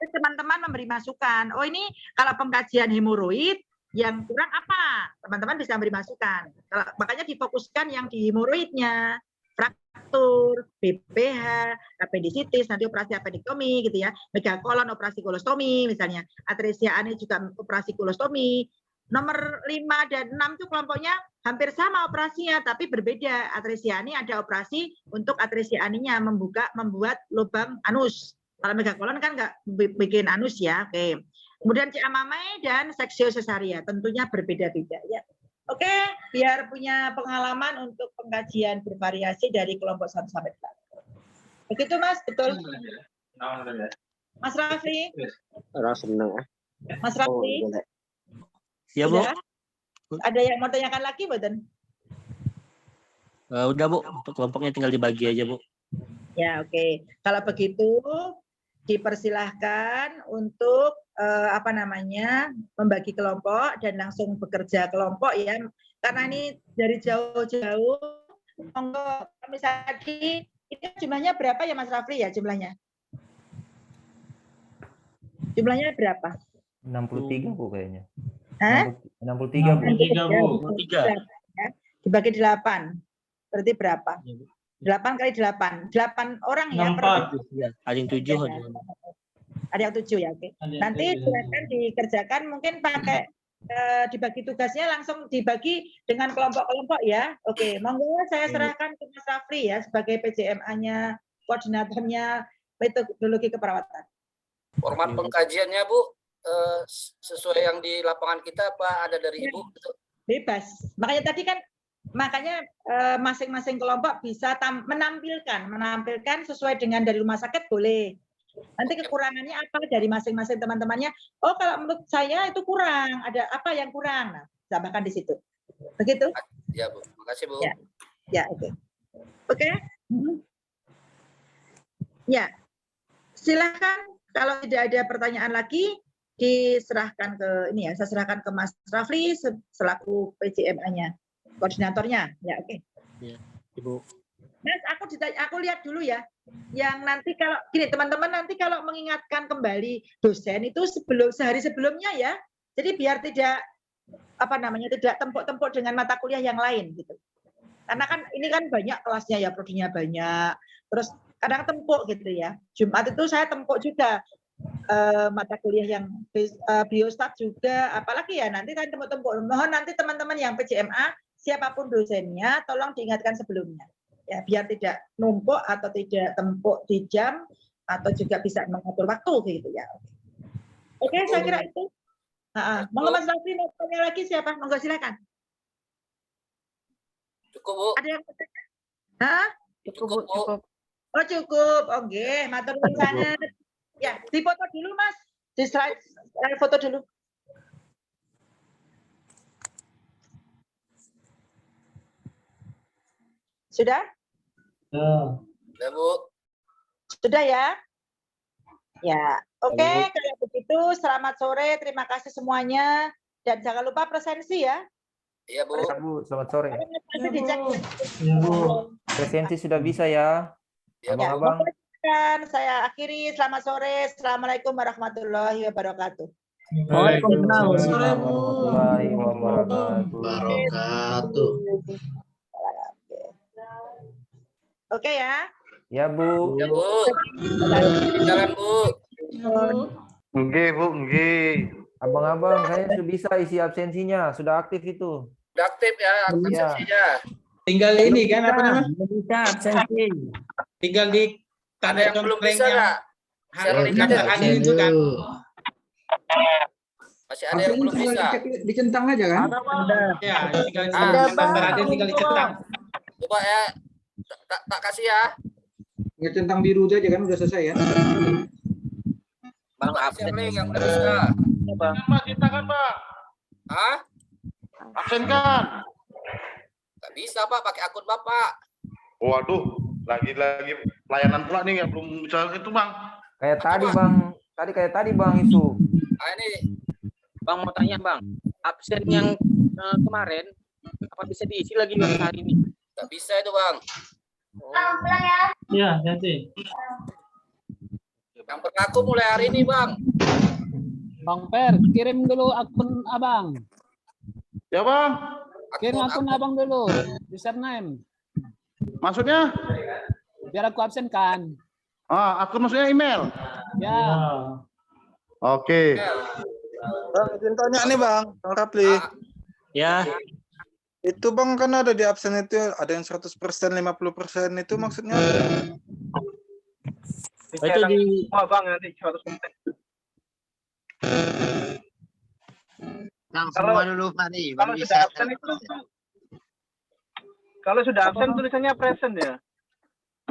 Teman-teman memberi masukan, oh ini kalau pengkajian hemoroid yang kurang apa? Teman-teman bisa memberi masukan. Makanya difokuskan yang di hemoroidnya, fraktur, BPH, apendisitis, nanti operasi apendektomi gitu ya, megakolon operasi kolostomi misalnya, atresia ani juga operasi kolostomi. Nomor 5 dan 6 itu kelompoknya hampir sama operasinya, tapi berbeda. Atresia ani ada operasi untuk atresia aninya membuat lubang anus. Kalau megakolon kan nggak bikin anus ya, oke. Kemudian CA-mame dan seksio cesaria, tentunya berbeda-beda ya. Oke, biar punya pengalaman untuk pengkajian bervariasi dari kelompok 1 sampai 4. Begitu Mas, betul? Mas Rafli? Senang. Mas Rafli? Ya, Bu. Ada yang mau tanyakan lagi, Boten? Udah, Bu. Kelompoknya tinggal dibagi aja, Bu. Ya, oke. Kalau begitu, dipersilahkan untuk membagi kelompok dan langsung bekerja kelompok ya, karena ini dari jauh-jauh. Monggo misalnya ini jumlahnya berapa ya Mas Rafli ya jumlahnya? Jumlahnya berapa? 63 Bu kayaknya. Hah? 63 Bu. 63. Ya, dibagi 8. Berarti berapa? 8 kali 8. 8 orang ya. Ada yang 7. Ada yang 7 ya, oke. Nanti silakan dikerjakan, mungkin pakai dibagi tugasnya langsung dibagi dengan kelompok-kelompok ya. Oke, monggo saya serahkan ke Mas Rafli ya sebagai PJMA-nya, koordinatornya metodologi keperawatan. Format pengkajiannya, Bu, sesuai yang di lapangan kita apa ada dari Ibu? Bebas. Makanya tadi kan masing-masing kelompok bisa menampilkan sesuai dengan dari rumah sakit boleh. Nanti kekurangannya apa dari masing-masing teman-temannya. Oh, kalau menurut saya itu kurang. Ada apa yang kurang? Nah, tambahkan di situ. Begitu? Ya, Bu. Makasih, Bu. Ya, oke. Oke. Ya. Silakan kalau tidak ada pertanyaan lagi diserahkan ke ini ya, saya serahkan ke Mas Rafli selaku PJMA-nya, koordinatornya. Ya, oke. Ya, Ibu. Mas, aku lihat dulu ya. Yang nanti kalau gini teman-teman, nanti kalau mengingatkan kembali dosen itu sehari sebelumnya ya. Jadi biar tidak tidak tempuk-tempuk dengan mata kuliah yang lain gitu. Karena kan ini kan banyak kelasnya ya, prodinya banyak. Terus kadang tempuk gitu ya. Jumat itu saya tempuk juga mata kuliah yang biostat juga, apalagi ya nanti kan tempuk-tempuk. Mohon nanti teman-teman yang PJMA siapapun dosennya tolong diingatkan sebelumnya. Ya, biar tidak numpuk atau tidak tempuk di jam atau juga bisa mengatur waktu gitu ya. Oke, saya kira itu. Monggo Mas Rafli mau tanya lagi siapa? Monggo silakan. Cukup, Bu. Ada yang bertanya? Hah? Cukup, Bu, cukup. Oh, cukup. Oke, matur nuwun sangat. Ya, dipoto dulu Mas. Di slide foto dulu. Sudah? Ya, Bu. Sudah ya? Ya, oke. Kalau begitu, selamat sore. Terima kasih semuanya. Dan jangan lupa presensi ya. Iya, Bu. Ya, Bu, selamat sore. Presensi dicek. Presensi sudah bisa ya, abang-abang. Saya akhiri. Selamat sore. Assalamualaikum warahmatullahi wabarakatuh. Waalaikumsalam warahmatullahi wabarakatuh. Oke ya. Ya, Bu. Ya, Bu. Jalan, Bu. Nggih, Bu, nggih. Abang-abang, saya sudah bisa isi absensinya, sudah aktif itu. Udah aktif ya absensinya. Tinggal ini kan apa namanya? Bisa absensi. Tinggal di Ada yang belum bisa nggak? Share link Ada aja. angin itu kan. Masih ada yang belum bisa. Dicentang aja kan? Ya, tinggal Ada, tinggal dicentang. Coba ya. Tak kasih ya. Ngecentang biru itu aja kan udah selesai ya. Bang, share link yang belum bisa. Bang, kita kan, Pak. Hah? Absen kan? Nggak bisa, Pak. Pakai akun Bapak. Waduh, lagi-lagi pelayanan pula nih yang belum bisa itu, Bang. Kayak tadi, Bang. Kayak tadi, Bang Isu. Ah, ini Bang mau tanya Bang, absen yang kemarin apa bisa diisi lagi Bang hari ini? nggak bisa itu, Bang. Ya, nanti. Yang berlaku mulai hari ini, Bang. Bang Per, kirim dulu akun abang. Ya, Bang. Kirim akun abang dulu, username. Maksudnya? Biar aku absen kan. Akun maksudnya email? Ya. Oke. Bang, izin tanya nih Bang, Bang Rapli. Ya. Itu Bang kan ada di absen itu ada yang 100%, 50% itu maksudnya apa? Itu di Bang nanti 100%. Bang, semua dulu Pak nih. Kalau sudah absen itu kalau sudah absen tulisannya present ya?